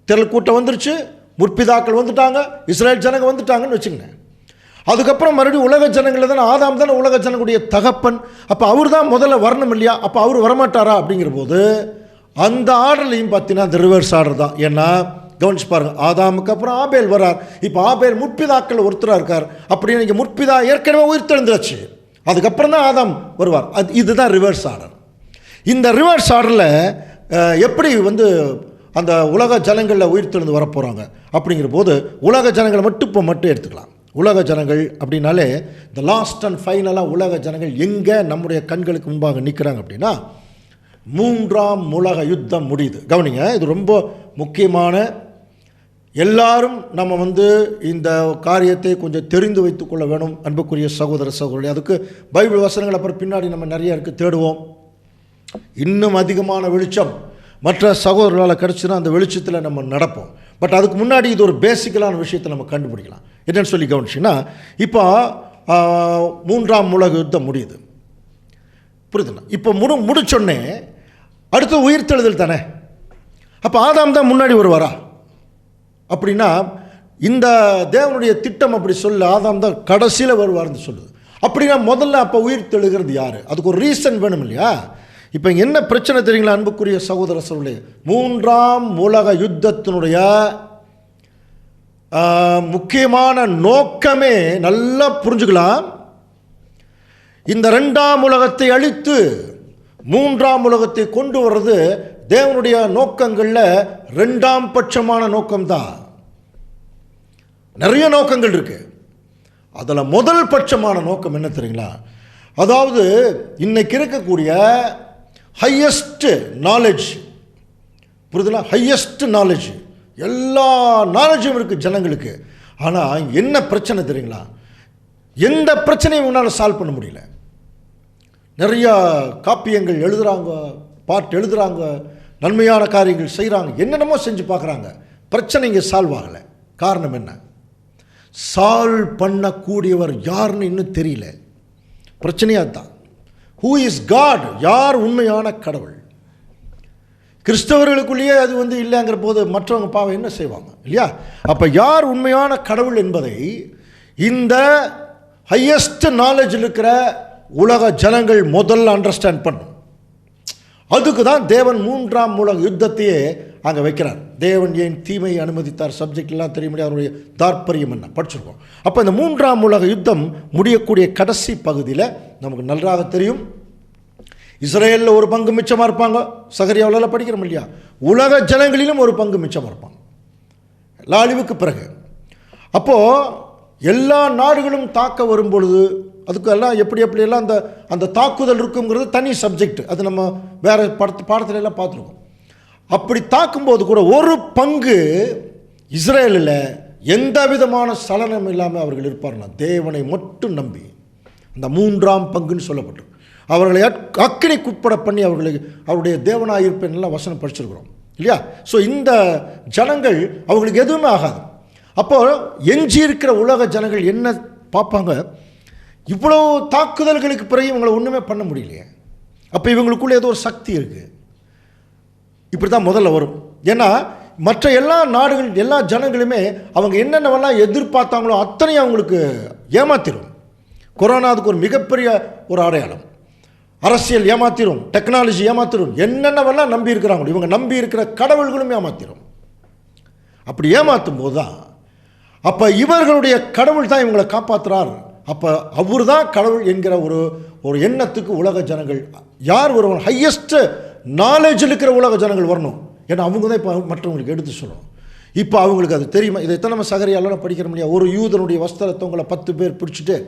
திரள் கூட்டம் வந்துருச்சு, முற்பிதாக்கள் வந்துட்டாங்க, இஸ்ரேல் ஜனங்க வந்துட்டாங்கன்னு வச்சுங்க. அதுக்கப்புறம் மறுபடியும் உலக ஜனங்களில் தானே ஆதாம் தானே உலக ஜனங்களுடைய தகப்பன். அப்போ அவர் தான் முதல்ல வரணும் இல்லையா? அப்போ அவர் வரமாட்டாரா? அப்படிங்கிற போது அந்த ஆர்டர்லையும் பார்த்தீங்கன்னா அந்த ரிவர்ஸ் ஆர்டர் தான். ஏன்னா கவனிச்சு பாருங்கள், ஆதாமுக்கு அப்புறம் ஆபேல் வரார். இப்போ ஆபேல் முற்பிதாக்கள் ஒருத்தராக இருக்கார். அப்படின்னு நீங்கள் முற்பிதா ஏற்கனவே உயிர்த்தெழுந்தாச்சு, அதுக்கப்புறம் தான் ஆதாம் வருவார். இதுதான் ரிவர்ஸ் ஆர்டர். இந்த ரிவர்ஸ் ஆர்டரில் எப்படி அந்த உலக ஜனங்களில் உயிர்த்தெழுந்து வரப்போகிறாங்க அப்படிங்கிற போது உலக ஜனங்களை மட்டும் எடுத்துக்கலாம். உலக ஜனங்கள் அப்படின்னாலே இந்த லாஸ்ட் அண்ட் ஃபைனலாக உலக ஜனங்கள் எங்கே நம்முடைய கண்களுக்கு முன்பாக நிற்கிறாங்க அப்படின்னா 3ஆம் உலக யுத்தம் முடியுது. கவனிங்க, இது ரொம்ப முக்கியமான, எல்லாரும் நம்ம இந்த காரியத்தை கொஞ்சம் தெரிந்து வைத்துக் கொள்ள வேணும் அன்புக்குரிய சகோதர சகோதரி. அதுக்கு பைபிள் வசனங்கள் அப்புறம் பின்னாடி நம்ம நிறைய இருக்குது, தேடுவோம். இன்னும் அதிகமான வெளிச்சம் மற்ற சகோதரர்களால் கிடச்சுன்னா அந்த வெளிச்சத்தில் நம்ம நடப்போம். பட் அதுக்கு முன்னாடி இது ஒரு பேசிக்கலான விஷயத்தை நம்ம கண்டுபிடிக்கலாம். என்னென்னு சொல்லி கவனிச்சிங்கன்னா, இப்போ 3ஆம் உலக யுத்தம் முடியுது, புரியுதுண்ணா? இப்போ முடிச்சோடனே அடுத்து உயிர்த்தெழுதல் தானே. அப்போ ஆதாம் தான் முன்னாடி வருவாரா? அப்படின்னா இந்த தேவனுடைய திட்டம் அப்படி சொல்ல ஆதாம் தான் கடைசியில் வருவார்னு சொல்லுது. அப்படின்னா முதல்ல அப்போ உயிர்த்தெழுகிறது யார்? அதுக்கு ஒரு ரீசன் வேணும் இல்லையா? இப்போ என்ன பிரச்சனை தெரியுங்களா அன்புக்குரிய சகோதர சகோதரர்களே? 3ஆம் உலக யுத்தத்தினுடைய முக்கியமான நோக்கமே நல்லா புரிஞ்சுக்கலாம். இந்த 2ஆம் உலகத்தை அழித்து 3ஆம் உலகத்தை கொண்டு வர்றது தேவனுடைய நோக்கங்களில் 2ஆம் பட்சமான நோக்கம்தான். நிறைய நோக்கங்கள் இருக்கு, அதில் முதல் பட்சமான நோக்கம் என்ன தெரியுங்களா? அதாவது இன்னைக்கு இருக்கக்கூடிய ஹையஸ்ட் நாலேஜ், புரியுதுங்களா? ஹையஸ்ட் நாலேஜ், எல்லா நாலேஜும் இருக்குது ஜனங்களுக்கு. ஆனால் என்ன பிரச்சனை தெரியுங்களா? எந்த பிரச்சனையும் உன்னால் சால்வ் பண்ண முடியல. நிறையா காப்பியங்கள் எழுதுகிறாங்க, பாட்டு எழுதுகிறாங்க, நன்மையான காரியங்கள் செய்கிறாங்க, என்னென்னமோ செஞ்சு பார்க்குறாங்க, பிரச்சனை இங்கே சால்வ் ஆகலை. காரணம் என்ன? சால்வ் பண்ணக்கூடியவர் யாருன்னு இன்னும் தெரியல. பிரச்சனையாக தான். Who is God? யார் உண்மையான கடவுள்? கிறிஸ்தவர்களுக்குள்ளேயே அது இல்லைங்கிற போது மற்றவங்க பாவம் என்ன செய்வாங்க இல்லையா? அப்போ யார் உண்மையான கடவுள் என்பதை இந்த ஹையஸ்ட் நாலேஜ் இருக்கிற உலக ஜனங்கள் முதல்ல அண்டர்ஸ்டாண்ட் பண்ணும். அதுக்கு தான் தேவன் 3ஆம் உலக யுத்தத்தையே அங்கே வைக்கிறார். தேவன் ஏன் தீமையை அனுமதித்தார் சப்ஜெக்ட்லாம் தெரிய முடியாது, அவருடைய தாற்பயம் என்ன படிச்சிருக்கோம். அப்போ இந்த 3ஆம் உலக யுத்தம் முடியக்கூடிய கடைசி பகுதியில் நமக்கு நன்றாக தெரியும், இஸ்ரேலில் ஒரு பங்கு மிச்சமாக இருப்பாங்க. சகரியாவில் படிக்கிறோம் இல்லையா? உலக ஜனங்களிலும் ஒரு பங்கு மிச்சமாக இருப்பாங்க எல்லா அழிவுக்கு பிறகு. அப்போது எல்லா நாடுகளும் தாக்க வரும்பொழுது அதுக்கு எல்லாம் எப்படியெல்லாம் அந்த தாக்குதல் இருக்குங்கிறது தனி சப்ஜெக்ட், அது நம்ம வேறு பாடத்துல எல்லாம் பார்த்துருக்கோம். அப்படி தாக்கும்போது கூட ஒரு பங்கு இஸ்ரேலில் எந்த விதமான சலனம் இல்லாமல் அவர்கள் இருப்பார்னா தேவனை மட்டும் நம்பி, அந்த 3ஆம் பங்குன்னு சொல்லப்பட்டிருக்கு. அவர்களை அக்கினிக்குட்பட பண்ணி அவருடைய தேவனாயிருப்பெல்லாம் வசனம் படிச்சிருக்கிறோம் இல்லையா? ஸோ இந்த ஜனங்கள் அவங்களுக்கு எதுவுமே ஆகாது. அப்போது எஞ்சி இருக்கிற உலக ஜனங்கள் என்ன பார்ப்பாங்க, இவ்வளோ தாக்குதல்களுக்கு பிறகு இவங்களை ஒன்றுமே பண்ண முடியலையே, அப்போ இவங்களுக்குள்ளே ஏதோ ஒரு சக்தி இருக்குது. இப்படி தான் முதல்ல வரும். ஏன்னா மற்ற எல்லா நாடுகள் எல்லா ஜனங்களுமே அவங்க என்னென்னவெல்லாம் எதிர்பார்த்தாங்களோ அத்தனையும் அவங்களுக்கு ஏமாத்திரும். கொரோனா அதுக்கு ஒரு மிகப்பெரிய ஒரு அடையாளம். அரசியல் ஏமாத்திரும், டெக்னாலஜி ஏமாத்திரும், என்னென்னவெல்லாம் நம்பி இருக்கிறாங்களோ இவங்க நம்பி இருக்கிற கடவுள்களும் ஏமாத்திரும். அப்படி ஏமாற்றும் போது தான் அப்போ இவர்களுடைய கடவுள் தான் இவங்களை காப்பாற்றுறார், அப்போ அவர் தான் கடவுள் என்கிற ஒரு எண்ணத்துக்கு உலக ஜனங்கள் யார் வருவாங்க, ஹையஸ்ட் நாலேஜ் இருக்கிற உலக ஜனங்கள் வரணும். ஏன்னா அவங்க தான் இப்போ மற்றவங்களுக்கு எடுத்து சொல்லணும். இப்போ அவங்களுக்கு அது தெரியுமா? இதை எத்தனை நம்ம சகரியாலாம் படிக்கிற முடியாது. ஒரு யூதனுடைய வஸ்திரத்தை உங்களை 10 பேர் பிடிச்சிட்டு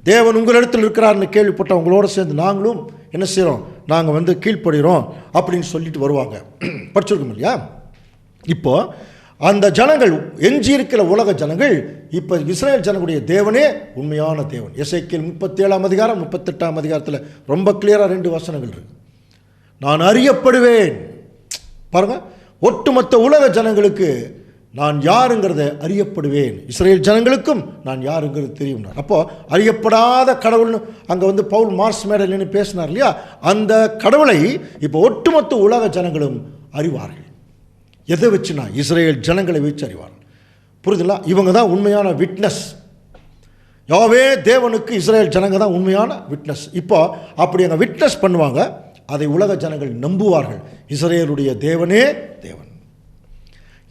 தேவன் உங்களிடத்தில் இருக்கிறார்னு கேள்விப்பட்ட அவங்களோட சேர்ந்து நாங்களும் என்ன செய்கிறோம், நாங்கள் கீழ்ப்படுகிறோம் அப்படின்னு சொல்லிட்டு வருவாங்க. படிச்சிருக்கோம் இல்லையா? இப்போது அந்த ஜனங்கள் எஞ்சி இருக்கிற உலக ஜனங்கள் இப்போ இஸ்ரேல் ஜனங்களுடைய தேவனே உண்மையான தேவன். எசேக்கியேல் 37ஆம் அதிகாரம் 38ஆம் அதிகாரத்தில் ரொம்ப கிளியராக 2 வசனங்கள் இருக்கு. நான் அறியப்படுவேன். பாருங்க, ஒட்டுமொத்த உலக ஜனங்களுக்கு நான் யாருங்கிறத அறியப்படுவேன், இஸ்ரேல் ஜனங்களுக்கும் நான் யாருங்கிறது தெரியும். அப்போ அறியப்படாத கடவுள்னு அங்கே பவுல் மார்ஸ் மேடையில்னு பேசினார் இல்லையா? அந்த கடவுளை இப்போ ஒட்டுமொத்த உலக ஜனங்களும் அறிவார்கள். எதை வச்சுனா இஸ்ரேல் ஜனங்களை வச்சு அறிவார்கள். புரியுதுங்களா? இவங்க தான் உண்மையான விட்னஸ். யாவே தேவனுக்கு இஸ்ரேல் ஜனங்க தான் உண்மையான விட்னஸ். இப்போ அப்படி அங்கே விட்னஸ் பண்ணுவாங்க, அதை உலக ஜனங்கள் நம்புவார்கள். இஸ்ரேலுடைய தேவனே தேவன்.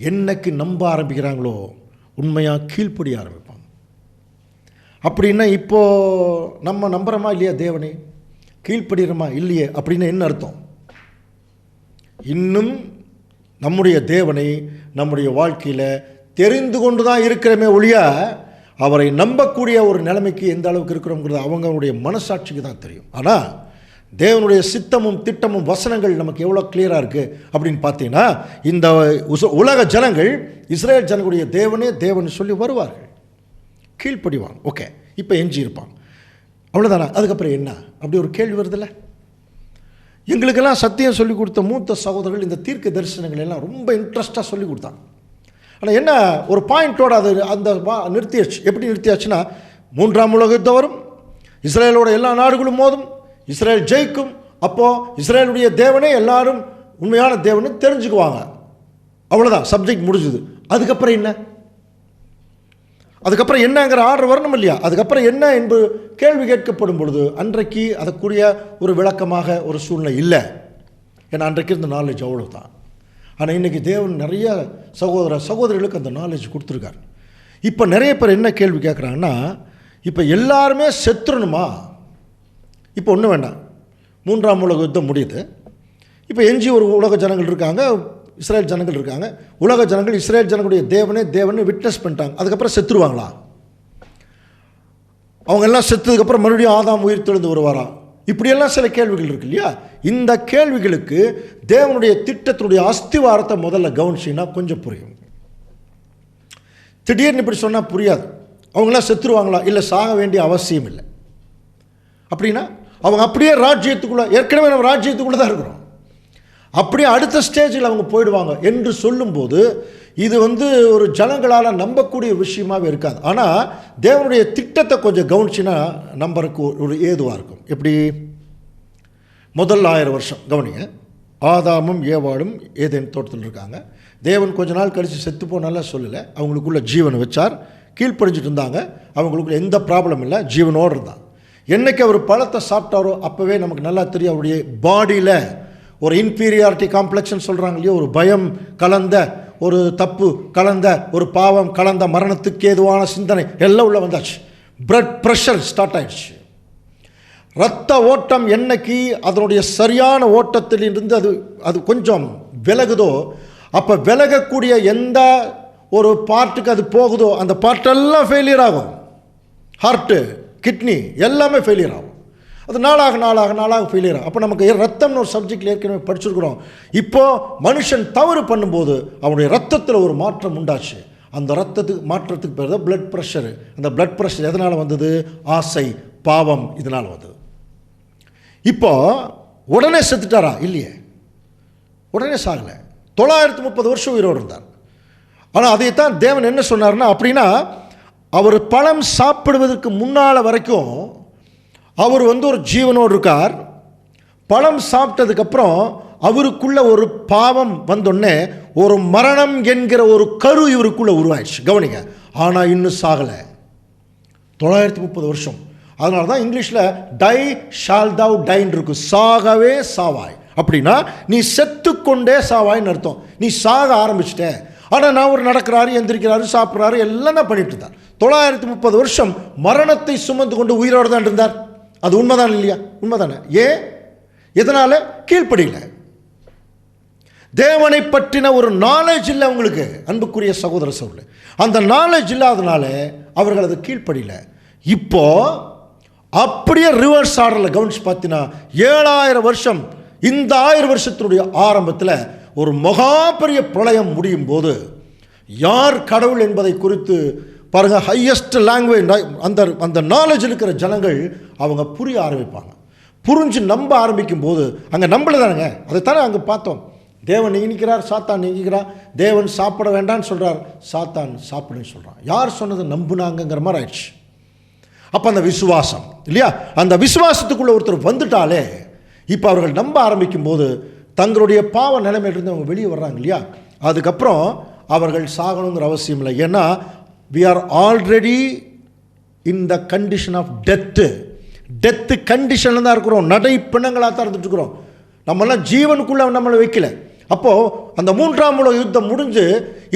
என்னைக்கு நம்ப ஆரம்பிக்கிறாங்களோ உண்மையாக கீழ்ப்படிய ஆரம்பிப்பாங்க. அப்படின்னா இப்போது நம்ம நம்புகிறோமா இல்லையா தேவனே, கீழ்ப்படுகிறோமா இல்லையே அப்படின்னு என்ன அர்த்தம்? இன்னும் நம்முடைய தேவனை நம்முடைய வாழ்க்கையில் தெரிந்து கொண்டு தான் இருக்கிறோமே ஒழிய அவரை நம்பக்கூடிய ஒரு நிலைமைக்கு எந்த அளவுக்கு இருக்கிறோங்கிறது அவங்களுடைய மனசாட்சிக்கு தான் தெரியும். ஆனால் தேவனுடைய சித்தமும் திட்டமும் வசனங்கள் நமக்கு எவ்வளோ கிளியராக இருக்குது அப்படின்னு பார்த்தீங்கன்னா, இந்த உலக ஜனங்கள் இஸ்ரேல் ஜனங்களுடைய தேவனே தேவன் சொல்லி வருவார்கள், கீழ்ப்படிவாங்க. ஓகே, இப்போ எஞ்சி இருப்பாங்க, அவ்வளோதானா? அதுக்கப்புறம் என்ன? அப்படி ஒரு கேள்வி வருதில்ல. எங்களுக்கெல்லாம் சத்தியம் சொல்லிக் கொடுத்த மூத்த சகோதரர்கள் இந்த தீர்க்க தரிசனங்கள் எல்லாம் ரொம்ப இன்ட்ரெஸ்டாக சொல்லி கொடுத்தாங்க. ஆனால் என்ன ஒரு பாயிண்டோடு அது அந்த நிறுத்தியாச்சு. எப்படி நிறுத்தியாச்சுன்னா, 3ஆம் உலக யுத்தம் வரும், இஸ்ரேலோட எல்லா நாடுகளும் மோதும், இஸ்ரேல் ஜெயிக்கும். அப்போது இஸ்ரேலுடைய தேவனே எல்லாரும் உண்மையான தேவனை தெரிஞ்சுக்குவாங்க. அவ்வளோதான், சப்ஜெக்ட் முடிஞ்சுது. அதுக்கப்புறம் என்ன? அதுக்கப்புறம் என்னங்கிற ஆர்டர் வரணும் இல்லையா? அதுக்கப்புறம் என்ன என்பது கேள்வி கேட்கப்படும் பொழுது அன்றைக்கு அதற்குரிய ஒரு விளக்கமாக ஒரு சூழ்நிலை இல்லை. ஏன்னா அன்றைக்கு இருந்த நாலேஜ் அவ்வளோ தான். ஆனால் இன்றைக்கி தேவன் நிறைய சகோதரர்களுக்கு அந்த நாலேஜ் கொடுத்துருக்காரு. இப்போ நிறைய பேர் என்ன கேள்வி கேட்குறாங்கன்னா, இப்போ எல்லாருமே செத்துறணுமா? இப்போ ஒன்றும் வேண்டாம், 3ஆம் உலக யுத்தம் முடியுது. இப்போ எஞ்சி ஒரு உலக ஜனங்கள் இருக்காங்க, இஸ்ரேல் ஜனங்கள் இருக்காங்க. உலக ஜனங்கள் இஸ்ரேல் ஜனங்களுடைய தேவனை விட்னஸ் பண்ணிட்டாங்க. அதுக்கப்புறம் செத்துருவாங்களா? அவங்க எல்லாம் செத்ததுக்கப்புறம் மறுபடியும் ஆதாம் உயிர் தெழுந்து வருவாரா? இப்படியெல்லாம் சில கேள்விகள் இருக்கு இல்லையா? இந்த கேள்விகளுக்கு தேவனுடைய திட்டத்தினுடைய அஸ்திவாரத்தை முதல்ல கவனிச்சிங்கன்னா கொஞ்சம் புரியும். திடீர்னு இப்படி சொன்னால் புரியாது. அவங்களாம் செத்துருவாங்களா? இல்லை, சாக வேண்டிய அவசியம் இல்லை. அப்படின்னா அவங்க அப்படியே ராஜ்யத்துக்குள்ளே, ஏற்கனவே நம்ம ராஜ்யத்துக்குள்ளே தான் இருக்கிறோம், அப்படியே அடுத்த ஸ்டேஜில் அவங்க போயிடுவாங்க என்று சொல்லும்போது இது ஒரு ஜனங்களால் நம்பக்கூடிய விஷயமாகவே இருக்காது. ஆனால் தேவனுடைய திட்டத்தை கொஞ்சம் கவனிச்சின்னா நம்பருக்கு ஒரு ஏதுவாக இருக்கும். எப்படி? முதல் 1000 வருஷம் கவனிங்க. ஆதாமும் ஏவாளும் ஏதேன் தோட்டத்தில் இருக்காங்க. தேவன் கொஞ்ச நாள் கழித்து செத்து போனால சொல்லலை, அவங்களுக்குள்ள ஜீவனை வச்சார். கீழ்ப்படிஞ்சிட்டு இருந்தாங்க, அவங்களுக்குள்ள எந்த ப்ராப்ளம் இல்லை, ஜீவனோடு இருந்தாங்க. என்றைக்கு அவர் பழத்தை சாப்பிட்டாரோ அப்போவே நமக்கு நல்லா தெரியும் அவருடைய பாடியில் ஒரு இன்ஃபீரியாரிட்டி காம்ப்ளெக்ஸ்ன்னு சொல்கிறாங்க இல்லையோ, ஒரு பயம் கலந்த, ஒரு தப்பு கலந்த, ஒரு பாவம் கலந்த, மரணத்துக்கு ஏதுவான சிந்தனை எல்லாம் உள்ள வந்தாச்சு. பிளட் ப்ரெஷர் ஸ்டார்ட் ஆயிடுச்சு. இரத்த ஓட்டம் என்னைக்கு அதனுடைய சரியான ஓட்டத்தில் இருந்து அது கொஞ்சம் விலகுதோ, அப்போ விலகக்கூடிய எந்த ஒரு பார்ட்டுக்கு அது போகுதோ அந்த பார்ட்டெல்லாம் ஃபெயிலியர் ஆகும். ஹார்ட்டு, கிட்னி எல்லாமே ஃபெயிலியர் ஆகும். அது நாளாக ஃபெயிலியர் ஆகும். அப்போ நமக்கு ரத்தம்னு ஒரு சப்ஜெக்டில் ஏற்கனவே படிச்சிருக்கிறோம். இப்போது மனுஷன் தவறு பண்ணும்போது அவனுடைய ரத்தத்தில் ஒரு மாற்றம் உண்டாச்சு. அந்த ரத்தத்துக்கு மாற்றத்துக்கு பேர் தான் பிளட் ப்ரெஷரு. அந்த பிளட் ப்ரெஷர் எதனால் வந்தது? ஆசை, பாவம், இதனால் வந்தது. இப்போ உடனே செத்துட்டாரா? இல்லையே, உடனே சாகலை. 930 வருஷம் உயிரோடு இருந்தார். ஆனால் அதைத்தான் தேவன் என்ன சொன்னார்னா, அப்படின்னா அவர் பழம் சாப்பிடுவதற்கு முன்னால் வரைக்கும் அவர் ஒரு ஜீவனோடு இருக்கார். பழம் சாப்பிட்டதுக்கப்புறம் அவருக்குள்ள ஒரு பாவம் வந்தோடனே ஒரு மரணம் என்கிற ஒரு கரு இவருக்குள்ள உருவாயிடுச்சு. கவனிங்க, ஆனால் இன்னும் சாகலை. 930 வருஷம். அதனால தான் இங்கிலீஷில் டை ஷால் தவ் டைன்னு இருக்கு. சாகவே சாவாய். அப்படின்னா நீ செத்துக்கொண்டே சாவாய்ன்னு அர்த்தம். நீ சாக ஆரம்பிச்சிட்ட. ஆனால் நான் ஒரு நடக்கிறாரு, எந்திரிக்கிறாரு, சாப்பிட்றாரு, எல்லாம் தான் பண்ணிட்டு இருந்தார். 930 வருஷம் மரணத்தை சுமந்து கொண்டு உயிரோடு தான் இருந்தார். அது உண்மைதான் இல்லையா? உண்மைதானே. ஏன்? எதனால்? கீழ்ப்படியில. தேவனை பற்றின ஒரு நாலேஜ் இல்லை அவங்களுக்கு. அன்புக்குரிய சகோதர சகோதரர்களே, அந்த நாலேஜ் இல்லாதனால அவர்கள் அது கீழ்ப்படியில. இப்போ அப்படியே ரிவர்ஸ் ஆர்டரில் கவனிச்சு பார்த்தீங்கன்னா 7000 வருஷம், இந்த 1000 வருஷத்தினுடைய ஆரம்பத்தில் ஒரு மகா பெரிய பிரளயம் முடியும் போது யார் கடவுள் என்பதை குறித்து பாருங்க, ஹையஸ்ட் லாங்குவேஜ் அந்த அந்த நாலேஜ் இருக்கிற ஜனங்கள் அவங்க புரிய ஆரம்பிப்பாங்க. புரிஞ்சு நம்ப ஆரம்பிக்கும் போது, அங்கே நம்பல தானுங்க, அதைத்தானே அங்கே பார்த்தோம். தேவன் நீங்கிக்கிறார், சாத்தான் நீங்கிக்கிறார். தேவன் சாப்பிட வேண்டான்னு சொல்கிறார், சாத்தான் சாப்பிடுன்னு சொல்கிறான். யார் சொன்னதை நம்புனாங்கிற மாதிரி ஆயிடுச்சு. அப்போ அந்த விசுவாசம் இல்லையா, அந்த விசுவாசத்துக்குள்ளே ஒருத்தர் வந்துட்டாலே இப்போ அவர்கள் நம்ப ஆரம்பிக்கும் போது தங்களுடைய பாவ நிலைமையிலிருந்து அவங்க வெளியே வர்றாங்க இல்லையா, அதுக்கப்புறம் அவர்கள் சாகணுங்கிற அவசியம் இல்லை. ஏன்னா we are already in the condition of death கண்டிஷனில் தான் இருக்கிறோம். நடை பிணங்களாக தான் இருந்துட்டு இருக்கிறோம். நம்மளாம் ஜீவனுக்குள்ளே நம்மளை வைக்கல. அப்போது அந்த 3ஆம் உலக யுத்தம் முடிஞ்சு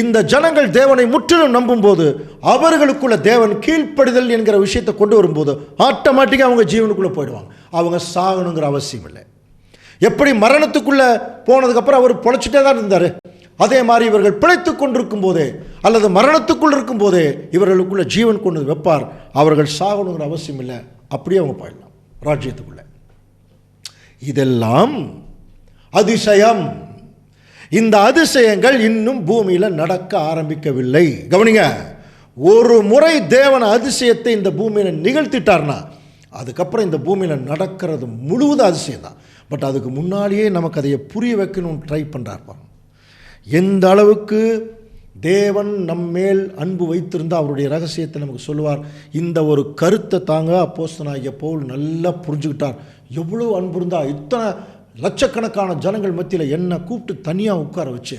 இந்த ஜனங்கள் தேவனை முற்றிலும் நம்பும்போது அவர்களுக்குள்ள தேவன் கீழ்ப்படிதல் என்கிற விஷயத்தை கொண்டு வரும்போது ஆட்டோமேட்டிக்காக அவங்க ஜீவனுக்குள்ளே போயிடுவாங்க. அவங்க சாகணுங்கிற அவசியம் இல்லை. எப்படி மரணத்துக்குள்ளே போனதுக்கப்புறம் அவர் பொழைச்சிட்டே தான் இருந்தார், அதே மாதிரி இவர்கள் பிழைத்து கொண்டிருக்கும் போதே அல்லது மரணத்துக்குள் இருக்கும் போதே இவர்களுக்குள்ள ஜீவன் கொண்டு வைப்பார். அவர்கள் சாகணுங்கிற அவசியம் இல்லை, அப்படியே அவங்க போயிடலாம் ராஜ்யத்துக்குள்ள. இதெல்லாம் அதிசயம். இந்த அதிசயங்கள் இன்னும் பூமியில் நடக்க ஆரம்பிக்கவில்லை. கவனிங்க, ஒரு முறை தேவன் அதிசயத்தை இந்த பூமியில் நிகழ்த்திட்டார்னா அதுக்கப்புறம் இந்த பூமியில் நடக்கிறது முழுவதும் அதிசயம் தான். பட் அதுக்கு முன்னாடியே நமக்கு அதை புரிய வைக்கணும்னு ட்ரை பண்ணுறார். எந்த அளவுக்கு தேவன் நம்மேல் அன்பு வைத்திருந்தால் அவருடைய ரகசியத்தை நமக்கு சொல்லுவார். இந்த ஒரு கருத்தை தாங்க அப்போஸ்தலனாகிய பவுல் நல்லா புரிஞ்சுக்கிட்டார். எவ்வளோ அன்பு இருந்தால் இத்தனை லட்சக்கணக்கான ஜனங்கள் மத்தியில் என்னை கூப்பிட்டு தனியாக உட்கார வச்சு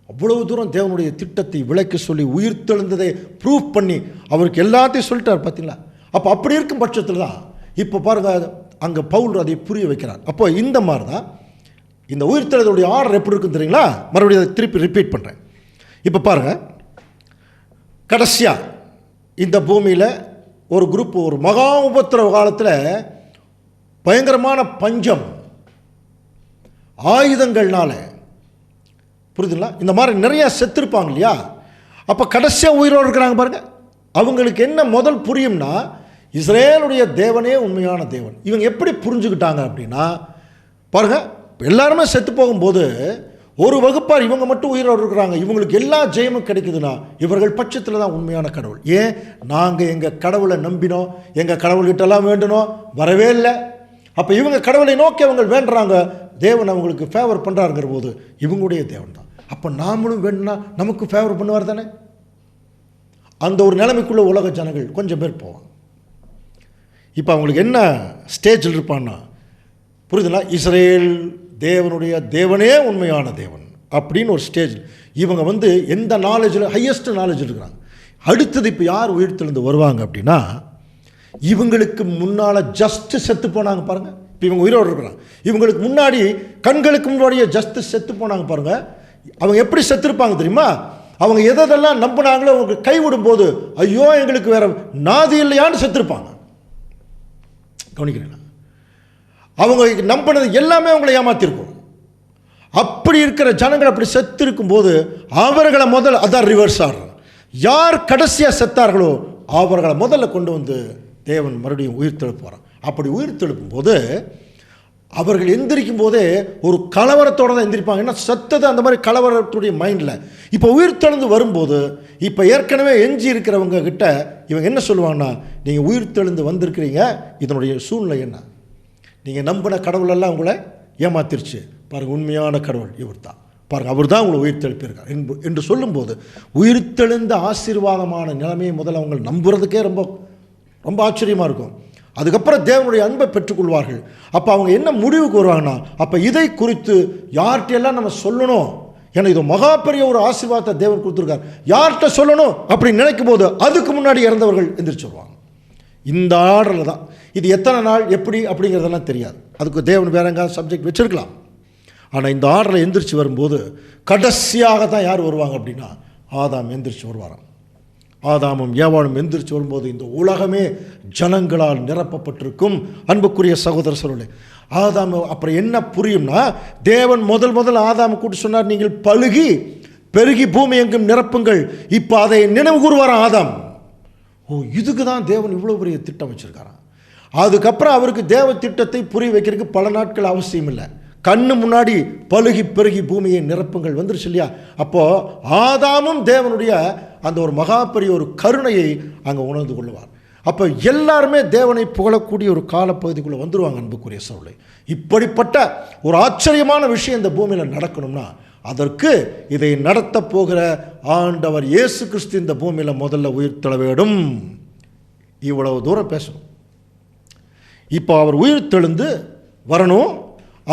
அவ்வளவு தூரம் தேவனுடைய திட்டத்தை விளக்கி சொல்லி உயிர்த்தெழுந்ததை ப்ரூவ் பண்ணி அவருக்கு எல்லாத்தையும் சொல்லிட்டார். பார்த்தீங்களா? அப்போ அப்படி இருக்கும் பட்சத்தில் தான் இப்போ பாருங்கள் அங்கே பவுல் அதை புரிய வைக்கிறார். அப்போ இந்த மாதிரி தான் இந்த உயிர்த்தெழுதலுடைய ஆர்டர் எப்படி இருக்குன்னு தெரியுங்களா? மறுபடியும் அதை திருப்பி ரிப்பீட் பண்ணுறேன். இப்போ பாருங்கள், கடைசியாக இந்த பூமியில் ஒரு குரூப் ஒரு மகா உபத்திரவ காலத்தில் பயங்கரமான பஞ்சம், ஆயுதங்கள்னால, புரியுதுங்களா, இந்த மாதிரி நிறையா செத்துருப்பாங்க இல்லையா? அப்போ கடைசியாக உயிரோடு இருக்கிறாங்க பாருங்கள். அவங்களுக்கு என்ன முதல் புரியும்னா இஸ்ரேலுடைய தேவனே உண்மையான தேவன். இவங்க எப்படி புரிஞ்சுக்கிட்டாங்க அப்படின்னா பாருங்கள், எல்லாருமே செத்து போகும்போது ஒரு வகுப்பார் இவங்க மட்டும் உயிரோடு இருக்கிறாங்க, இவங்களுக்கு எல்லா ஜெயமும் கிடைக்குதுன்னா இவர்கள் பட்சத்தில் தான் உண்மையான கடவுள். ஏன்? நாங்கள் எங்கள் கடவுளை நம்பினோம், எங்கள் கடவுள்கிட்டலாம் வேண்டணும், வரவே இல்லை. அப்போ இவங்க கடவுளை நோக்கி அவங்க வேண்டுறாங்க, தேவன் அவங்களுக்கு ஃபேவர் பண்ணுறாருங்கிற போது இவங்களுடைய தேவன் தான். அப்போ நாமளும் வேணும்னா நமக்கு ஃபேவர் பண்ணுவார் தானே? அந்த ஒரு நிலைமைக்குள்ளே உலக ஜனங்கள் கொஞ்சம் பேர் போவாங்க. இப்போ அவங்களுக்கு என்ன ஸ்டேஜில் இருப்பான்னா, புரியுதுங்களா, இஸ்ரேல் தேவனுடைய தேவனே உண்மையான தேவன் அப்படின்னு ஒரு ஸ்டேஜ் இவங்க வந்து எந்த நாலேஜில் ஹையஸ்ட் நாலேஜ் இருக்கிறாங்க. அடுத்தது இப்போ யார் உயிர்த்தெழுந்து வருவாங்க அப்படின்னா, இவங்களுக்கு முன்னால் ஜஸ்ட் செத்து போனாங்க பாருங்கள். இப்போ இவங்க உயிரோடு இருக்கிறாங்க, இவங்களுக்கு முன்னாடி கண்களுக்கு முன்னாடியே ஜஸ்ட் செத்து போனாங்க பாருங்கள். அவங்க எப்படி செத்துருப்பாங்க தெரியுமா? அவங்க எதெல்லாம் நம்பினாங்களோ அவங்க கைவிடும் போது ஐயோ எங்களுக்கு வேற நாதி இல்லையான்னு செத்துருப்பாங்க. கவனிக்கிறீங்களா? அவங்க நம்பினது எல்லாமே அவங்களை ஏமாத்திருக்கும். அப்படி இருக்கிற ஜனங்கள் அப்படி செத்து இருக்கும்போது அவர்களை முதல்ல, அதான் ரிவர்ஸ் ஆடுறாங்க, யார் கடைசியாக செத்தார்களோ அவர்களை முதல்ல கொண்டு வந்து தேவன் மறுபடியும் உயிர்த்தெழுப்புறான். அப்படி உயிர்த்தெழுப்பும் போது அவர்கள் எந்திரிக்கும் போதே ஒரு கலவரத்தோடு தான் எந்திரிப்பாங்க. ஏன்னா செத்தது அந்த மாதிரி கலவரத்துடைய மைண்டில். இப்போ உயிர்த்தெழுந்து வரும்போது இப்போ ஏற்கனவே எஞ்சி இருக்கிறவங்க கிட்ட இவங்க என்ன சொல்லுவாங்கன்னா, நீங்கள் உயிர்த்தெழுந்து வந்திருக்கிறீங்க, இதனுடைய சூழ்நிலை என்ன, நீங்கள் நம்பின கடவுளெல்லாம் உங்களை ஏமாத்திருச்சு பாருங்கள், உண்மையான கடவுள் இவர் தான் பாருங்கள், அவர் தான் உங்களை உயிர்த்தெழுப்பியிருக்கார் என்று சொல்லும்போது உயிர்த்தெழுந்த ஆசீர்வாதமான நிலைமையை முதல்ல அவங்க நம்புறதுக்கே ரொம்ப ரொம்ப ஆச்சரியமாக இருக்கும். அதுக்கப்புறம் தேவனுடைய அன்பை பெற்றுக்கொள்வார்கள். அப்போ அவங்க என்ன முடிவுக்கு வருவாங்கன்னா, அப்போ இதை குறித்து யார்கிட்டையெல்லாம் நம்ம சொல்லணும், ஏன்னா இது மகா பெரிய ஒரு ஆசீர்வாதத்தை தேவன் கொடுத்துருக்கார், யார்கிட்ட சொல்லணும் அப்படின்னு நினைக்கும் போது அதுக்கு முன்னாடி இறந்தவர்கள் எந்திரிச்சு வருவாங்க. இந்த ஆர்டரில் தான். இது எத்தனை நாள் எப்படி அப்படிங்கிறதெல்லாம் தெரியாது, அதுக்கு தேவன் வேற எங்காவது சப்ஜெக்ட் வச்சுருக்கலாம். ஆனால் இந்த ஆர்டரில் எந்திரிச்சு வரும்போது கடைசியாக தான் யார் வருவாங்க அப்படின்னா, ஆதாம் எந்திரிச்சு வருவாராம். ஆதாமும் ஏவாளும் எந்திரிச்சு வரும்போது இந்த உலகமே ஜனங்களால் நிரப்பப்பட்டிருக்கும். அன்புக்குரிய சகோதர சொல்லே, ஆதாம் அப்புறம் என்ன புரியும்னா, தேவன் முதல் ஆதாம் கூட்டி சொன்னார், நீங்கள் பலுகி பெருகி பூமி எங்கும் நிரப்புங்கள். இப்போ அதை நினைவு கூறுவாராம் ஆதாம். ஓ, இதுக்கு தான் தேவன் இவ்வளோ பெரிய திட்டம் வச்சுருக்காராம். அதுக்கப்புறம் அவருக்கு தேவ திட்டத்தை புரிய வைக்கிறதுக்கு பல நாட்கள் அவசியம் இல்லை. கண்ணு முன்னாடி பலுகி பெருகி பூமியை நிரப்புங்கள் வந்துருச்சு இல்லையா? அப்போது ஆதாமும் தேவனுடைய அந்த ஒரு மகா பெரிய ஒரு கருணையை அங்கே உணர்ந்து கொள்ளுவார். அப்போ எல்லாருமே தேவனை புகழக்கூடிய ஒரு காலப்பகுதிக்குள்ளே வந்துடுவாங்க. அன்புக்குரிய சகோதரர்களே, இப்படிப்பட்ட ஒரு ஆச்சரியமான விஷயம் இந்த பூமியில் நடக்கணும்னா அதற்கு இதை நடத்த போகிற ஆண்டவர் இயேசு கிறிஸ்து இந்த பூமியில் முதல்ல உயிர்த்தெழ வேண்டும். இவ்வளவு தூரம் பேசணும். இப்போ அவர் உயிர்த்தெழுந்து வரணும்.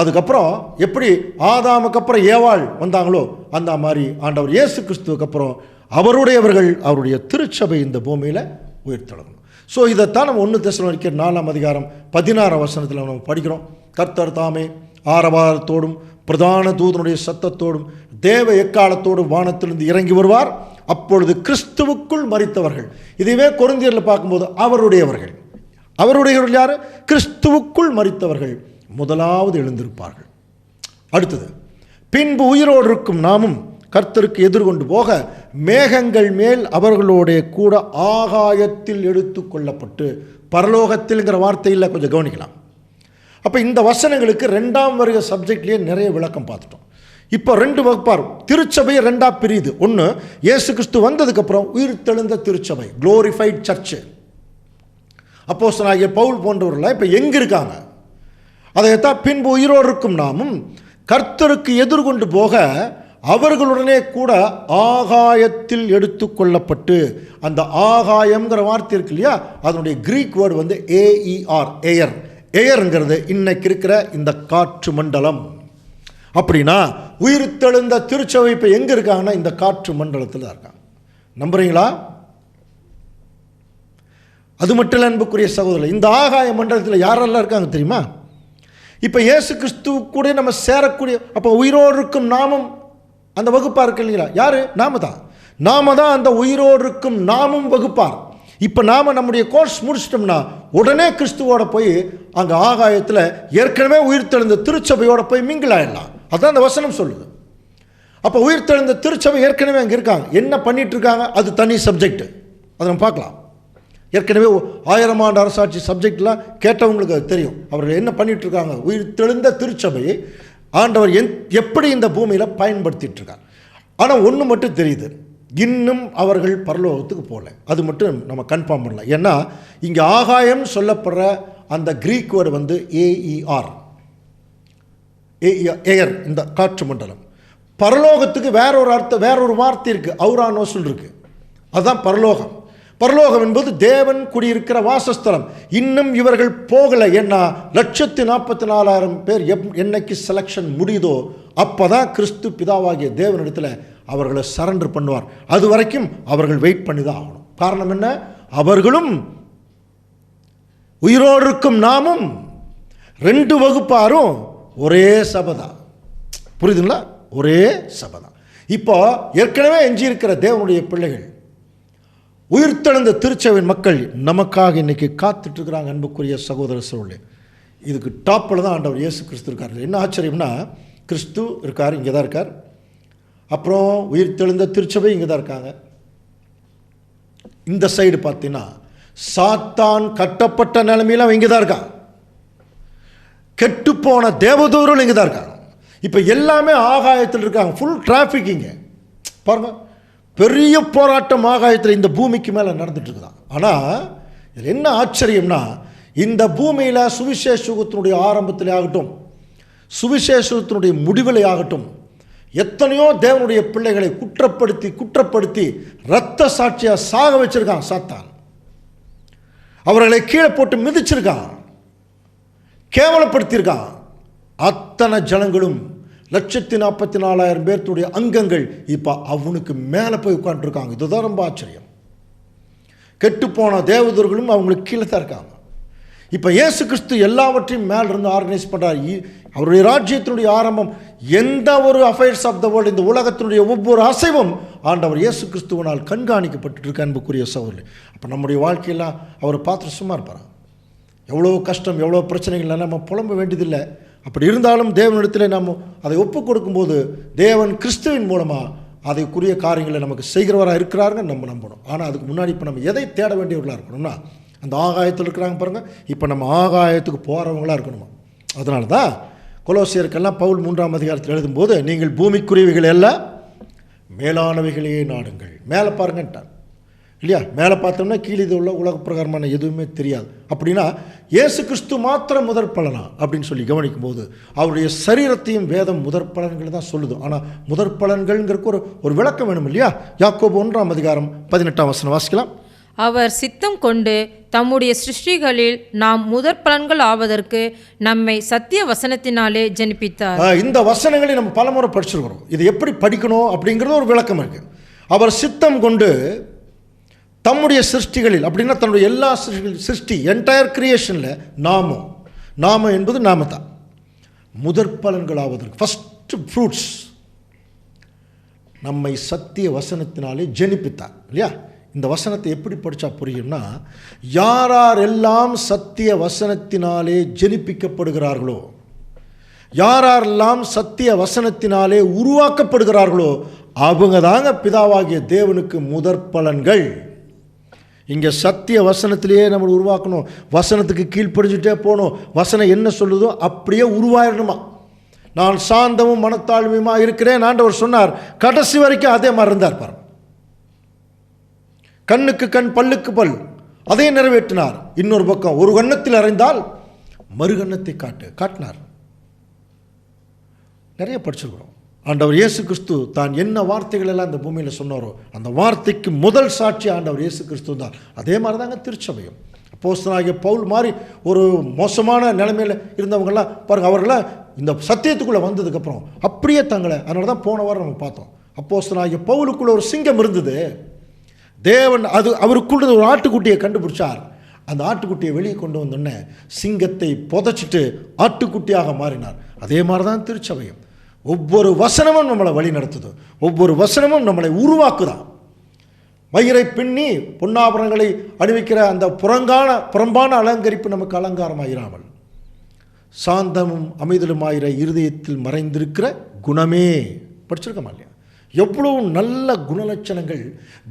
அதுக்கப்புறம் எப்படி ஆதாமுக்கு அப்புறம் ஏவாள் வந்தாங்களோ அந்த மாதிரி ஆண்டவர் இயேசு கிறிஸ்துவுக்கு அப்புறம் அவருடையவர்கள் அவருடைய திருச்சபை இந்த பூமியில் உயிர்த்தெழணும். ஸோ இதைத்தான் நம்ம 1 தெசலோனிக்கர் 4:16 நம்ம படிக்கிறோம். கர்த்தர் தாமே ஆரவாரத்தோடும் பிரதான தூதனுடைய சத்தத்தோடும் தேவ எக்காலத்தோடும் வானத்திலிருந்து இறங்கி வருவார். அப்பொழுது கிறிஸ்துவுக்குள் மரித்தவர்கள், இதுவே கொரிந்தியரில் பார்க்கும்போது அவருடையவர்கள் யார்? கிறிஸ்துவுக்குள் மரித்தவர்கள் முதலாவது எழுந்திருப்பார்கள். அடுத்தது, பின்பு உயிரோடு இருக்கும் நாமும் கர்த்தருக்கு எதிர்கொண்டு போக மேகங்கள் மேல் அவர்களோட கூட ஆகாயத்தில் எடுத்து கொள்ளப்பட்டு, பரலோகத்தில்ங்கிற வார்த்தையில் கொஞ்சம் கவனிக்கலாம். அப்போ இந்த வசனங்களுக்கு 2ஆம் வருக சப்ஜெக்ட்லேயே நிறைய விளக்கம் பார்த்துட்டோம். இப்போ 2 வகுப்பார் திருச்சபையை 2ஆக பிரியுது. ஒன்று, இயேசு கிறிஸ்து வந்ததுக்கப்புறம் உயிர்த்தெழுந்த திருச்சபை, குளோரிஃபைட் சர்ச்சு. அப்போஸ்தலனாகிய பவுல் போன்றவர்கள் இப்போ எங்கே இருக்காங்க? அதைத்தான் பின்பு உயிரோடு இருக்கும் நாமும் கர்த்தருக்கு எதிர்கொண்டு போக அவர்களுடனே கூட ஆகாயத்தில் எடுத்து கொள்ளப்பட்டு, அந்த ஆகாயம்ங்கிற வார்த்தை இருக்கு இல்லையா, அதனுடைய கிரீக் வேர்டு வந்து ஏஇஆர், ஏயர். ஏயருங்கிறது இன்னைக்கு இருக்கிற இந்த காற்று மண்டலம். அப்படின்னா உயிர்த்தெழுந்த திருச்சபை இப்போ எங்கே இருக்காங்கன்னா இந்த காற்று மண்டலத்தில் தான் இருக்காங்க. நம்புறீங்களா? அது மட்டும் இல்லை அன்புக்குரிய சகோதரர், இந்த ஆகாய மண்டலத்தில் யாரெல்லாம் இருக்காங்க தெரியுமா? இப்போ இயேசு கிறிஸ்து கூட நம்ம சேரக்கூடிய, அப்போ உயிரோடு இருக்கும் நாமும் அந்த வகுப்பாக இருக்கு இல்லைங்களா? யார்? நாம தான் அந்த உயிரோடு இருக்கும் நாமும் வகுப்பார். இப்போ நாம் நம்முடைய கோர்ஸ் முடிச்சிட்டோம்னா உடனே கிறிஸ்துவோட போய் அங்கே ஆகாயத்தில் ஏற்கனவே உயிர்த்தெழுந்த திருச்சபையோட போய் மிங்கிள் ஆகிடலாம். அதுதான் அந்த வசனம் சொல்லுது. அப்போ உயிர்த்தெழுந்த திருச்சபை ஏற்கனவே அங்கே இருக்காங்க. என்ன பண்ணிட்டு இருக்காங்க அது தனி சப்ஜெக்ட், அதை நம்ம பார்க்கலாம். ஏற்கனவே 1000 ஆண்டு அரசாட்சி சப்ஜெக்ட்லாம் கேட்டவங்களுக்கு அது தெரியும். அவர்கள் என்ன பண்ணிட்டு இருக்காங்க, உயிர்த்தெழுந்த திருச்சபையை ஆண்டவர் எப்படி இந்த பூமியில் பயன்படுத்திட்டு இருக்காங்க. ஆனால் ஒன்று மட்டும் தெரியுது, இன்னும் அவர்கள் பரலோகத்துக்கு போகல. அது மட்டும் நம்ம கன்ஃபார்ம் பண்ணலாம். ஏன்னா இங்கே ஆகாயம் சொல்லப்படுற அந்த கிரீக் வேர்டு வந்து ஏஇஆர், ஏயர், இந்த காற்று மண்டலம். பரலோகத்துக்கு வேறொரு அர்த்தம், வேறொரு வார்த்தை இருக்குது, அவுரானோஸ்ன்னு இருக்குது. அதுதான் பரலோகம். பரலோகம் என்பது தேவன் குடியிருக்கிற வாசஸ்தலம். இன்னும் இவர்கள் போகலை. ஏன்னா 144,000 பேர் என்னைக்கு செலக்ஷன் முடியுதோ அப்போதான் கிறிஸ்து பிதாவாகிய தேவனிடத்தில் அவர்களை சரண்டர் பண்ணுவார். அது வரைக்கும் அவர்கள் வெயிட் பண்ணி தான் ஆகணும். காரணம் என்ன? அவர்களும் உயிரோடு இருக்கும் நாமும் 2 வகுப்பாரும் ஒரே சபைதான். புரியுதுங்களா? ஒரே சபைதான். இப்போ ஏற்கனவே எஞ்சியிருக்கிற தேவனுடைய பிள்ளைகள், உயிர்த்தெழுந்த திருச்சபையின் மக்கள் நமக்காக இன்னைக்கு காத்துட்டு இருக்கிறாங்க. அன்புக்குரிய சகோதர சகோதரர்களே, இதுக்கு டாப்பில் தான் ஆண்டவர் இயேசு கிறிஸ்து இருக்கார். என்ன ஆச்சரியம்னா, கிறிஸ்து இருக்கார், இங்கே தான் இருக்கார். அப்புறம் உயிர்த்தெழுந்த திருச்சபை இங்கே தான் இருக்காங்க. இந்த சைடு பார்த்தீங்கன்னா சாத்தான் கட்டப்பட்ட நிலைமையில் அவன் இங்கே தான் இருக்கான். கெட்டுப்போன தேவதூர்கள் இங்கே தான் இருக்காங்க. இப்போ எல்லாமே ஆகாயத்தில் இருக்காங்க. ஃபுல் டிராஃபிக் இங்கே பாருங்க. பெரிய போராட்டம் ஆகாயத்தில் இந்த பூமிக்கு மேலே நடந்துட்டு இருக்குதான். ஆனால் இதில் என்ன ஆச்சரியம்னா, இந்த பூமியில் சுவிசேஷத்தினுடைய ஆரம்பத்திலே ஆகட்டும், சுவிசேஷத்தினுடைய முடிவிலே ஆகட்டும், எத்தனையோ தேவனுடைய பிள்ளைகளை குற்றப்படுத்தி இரத்த சாட்சியாக சாக வச்சிருக்கான் சாத்தான். அவர்களை கீழே போட்டு மிதிச்சிருக்கான், கேவலப்படுத்தியிருக்கான். அத்தனை ஜனங்களும் 144,000 பேர்த்துடைய அங்கங்கள் இப்போ அவனுக்கு மேலே போய் உட்காந்துருக்காங்க. இதுதான் ரொம்ப ஆச்சரியம். கெட்டுப்போன தேவதூர்களும் அவங்களுக்கு கீழே தான் இருக்காங்க. இப்போ இயேசு கிறிஸ்து எல்லாவற்றையும் மேலிருந்து ஆர்கனைஸ் பண்ணுறார். அவருடைய ராஜ்யத்தினுடைய ஆரம்பம், எந்த ஒரு அஃபேர்ஸ் ஆஃப் த வேர்ல்டு, இந்த உலகத்தினுடைய ஒவ்வொரு அசைவும் ஆண்டவர் இயேசு கிறிஸ்துவனால் கண்காணிக்கப்பட்டு இருக்க. அன்புக்குரிய சகோதரர்களே, அப்போ நம்முடைய வாழ்க்கையெல்லாம் அவரை பார்த்து சும்மா இருப்பார். எவ்வளோ கஷ்டம், எவ்வளோ பிரச்சனைகள் நம்ம புலம்ப வேண்டியதில்லை. அப்படி இருந்தாலும் தேவனிடத்தில் நாம் அதை ஒப்பு கொடுக்கும்போது தேவன் கிறிஸ்துவின் மூலமாக அதைக்குரிய காரியங்களை நமக்கு செய்கிறவராக இருக்கிறாருங்க நம்ம நம்பணும். ஆனால் அதுக்கு முன்னாடி இப்போ நம்ம எதை தேட வேண்டியவர்களாக இருக்கணும்னா, அந்த ஆகாயத்தில் இருக்கிறாங்க பாருங்கள், இப்போ நம்ம ஆகாயத்துக்கு போகிறவங்களாக இருக்கணுமா. அதனால தான் கொலோசியருக்கெல்லாம் பவுல் 3ஆம் அதிகாரத்தில் எழுதும்போது, நீங்கள் பூமிக்குரியவைகள் எல்லாம் மேலானவைகளையே நாடுங்கள். மேலே பாருங்கன்ட்டார் இல்லையா? மேலே பார்த்தோம்னா கீழே இது உள்ள உலக பிரகாரமான எதுவுமே தெரியாது. அப்படின்னா இயேசு கிறிஸ்து மாத்திரம் முதற் பலனா அப்படின்னு சொல்லி கவனிக்கும் போது அவருடைய சரீரத்தையும் வேதம் முதற் பலன்கள் தான் சொல்லுது. ஆனால் முதற் பலன்கள்ங்கிறதுக்கு ஒரு விளக்கம் வேணும் இல்லையா? யாக்கோபு 1ஆம் அதிகாரம் 18ஆம் வசனம் வாசிக்கலாம். அவர் சித்தம் கொண்டு தம்முடைய சிருஷ்டிகளில் நாம் முதற் பலன்கள் ஆவதற்கு நம்மை சத்திய வசனத்தினாலே ஜனிப்பித்தார். இந்த வசனங்களை நம்ம பலமுறை படிச்சிருக்கிறோம். இது எப்படி படிக்கணும் அப்படிங்கிறது ஒரு விளக்கம் இருக்கு. அவர் சித்தம் கொண்டு தம்முடைய சிருஷ்டிகளில், அப்படின்னா தன்னுடைய எல்லா சிருஷ்டி என்டையர் கிரியேஷனில் நாமம் என்பது நாம தான் முதற் பலன்கள் ஆவதற்கு, ஃபர்ஸ்ட் ஃப்ரூட்ஸ், நம்மை சத்திய வசனத்தினாலே ஜனிப்பித்தார் இல்லையா? இந்த வசனத்தை எப்படி படித்தா புரியும்னா, யாரெல்லாம் சத்திய வசனத்தினாலே ஜனிப்பிக்கப்படுகிறார்களோ, யாரெல்லாம் சத்திய வசனத்தினாலே உருவாக்கப்படுகிறார்களோ அவங்க தாங்க பிதாவாகிய தேவனுக்கு முதற் பலன்கள். இங்கே சத்திய வசனத்திலேயே நம்ம உருவாக்கணும். வசனத்துக்கு கீழ்ப்படிஞ்சுட்டே போகணும். வசனம் என்ன சொல்லுதோ அப்படியே உருவாயிடணுமா. நான் சாந்தமும் மனத்தாழ்மையுமா இருக்கிறேன் ஆண்டவர் சொன்னார். கடைசி வரைக்கும் அதே மாதிரி இருந்தார் பாருங்க. கண்ணுக்கு கண் பல்லுக்கு பல், அதை நிறைவேற்றினார். இன்னொரு பக்கம் ஒரு கண்ணத்தில் அறைந்தால் மறு கண்ணத்தை காட்டினார். நிறைய படிச்சிருக்கிறோம். ஆண்டவர் இயேசு கிறிஸ்து தான் என்ன வார்த்தைகள் எல்லாம் இந்த பூமியில் சொன்னாரோ அந்த வார்த்தைக்கு முதல் சாட்சி ஆண்டவர் இயேசு கிறிஸ்து தான். அதே மாதிரி தாங்க திருச்சபையும். அப்போஸ்தலனாகிய பவுல் மாதிரி ஒரு மோசமான நிலைமையில் இருந்தவங்கெல்லாம் பாருங்கள், அவர்களாம் இந்த சத்தியத்துக்குள்ளே வந்ததுக்கப்புறம் அப்படியே தங்களை, அதனால தான் போன வாரம் நம்ம பார்த்தோம், அப்போஸ்தலனாகிய பவுலுக்குள்ளே ஒரு சிங்கம் இருந்தது. தேவன் அவருக்குள்ள ஒரு ஆட்டுக்குட்டியை கண்டுபிடிச்சார். அந்த ஆட்டுக்குட்டியை வெளியே கொண்டு வந்தோடனே சிங்கத்தை புதைச்சிட்டு ஆட்டுக்குட்டியாக மாறினார். அதே மாதிரி தான் திருச்சபையும். ஒவ்வொரு வசனமும் நம்மளை வழி நடத்துது. ஒவ்வொரு வசனமும் நம்மளை உருவாக்குதான். மயிரை பின்னி பொன்னாபரணங்களை அணிவிக்கிற அந்த புறம்பான அலங்கரிப்பு நமக்கு அலங்காரமாயிராமல், சாந்தமும் அமைதலுமாயிர இருதயத்தில் மறைந்திருக்கிற குணமே படிச்சிருக்கோமா இல்லையா? எவ்வளவு நல்ல குணலட்சணங்கள்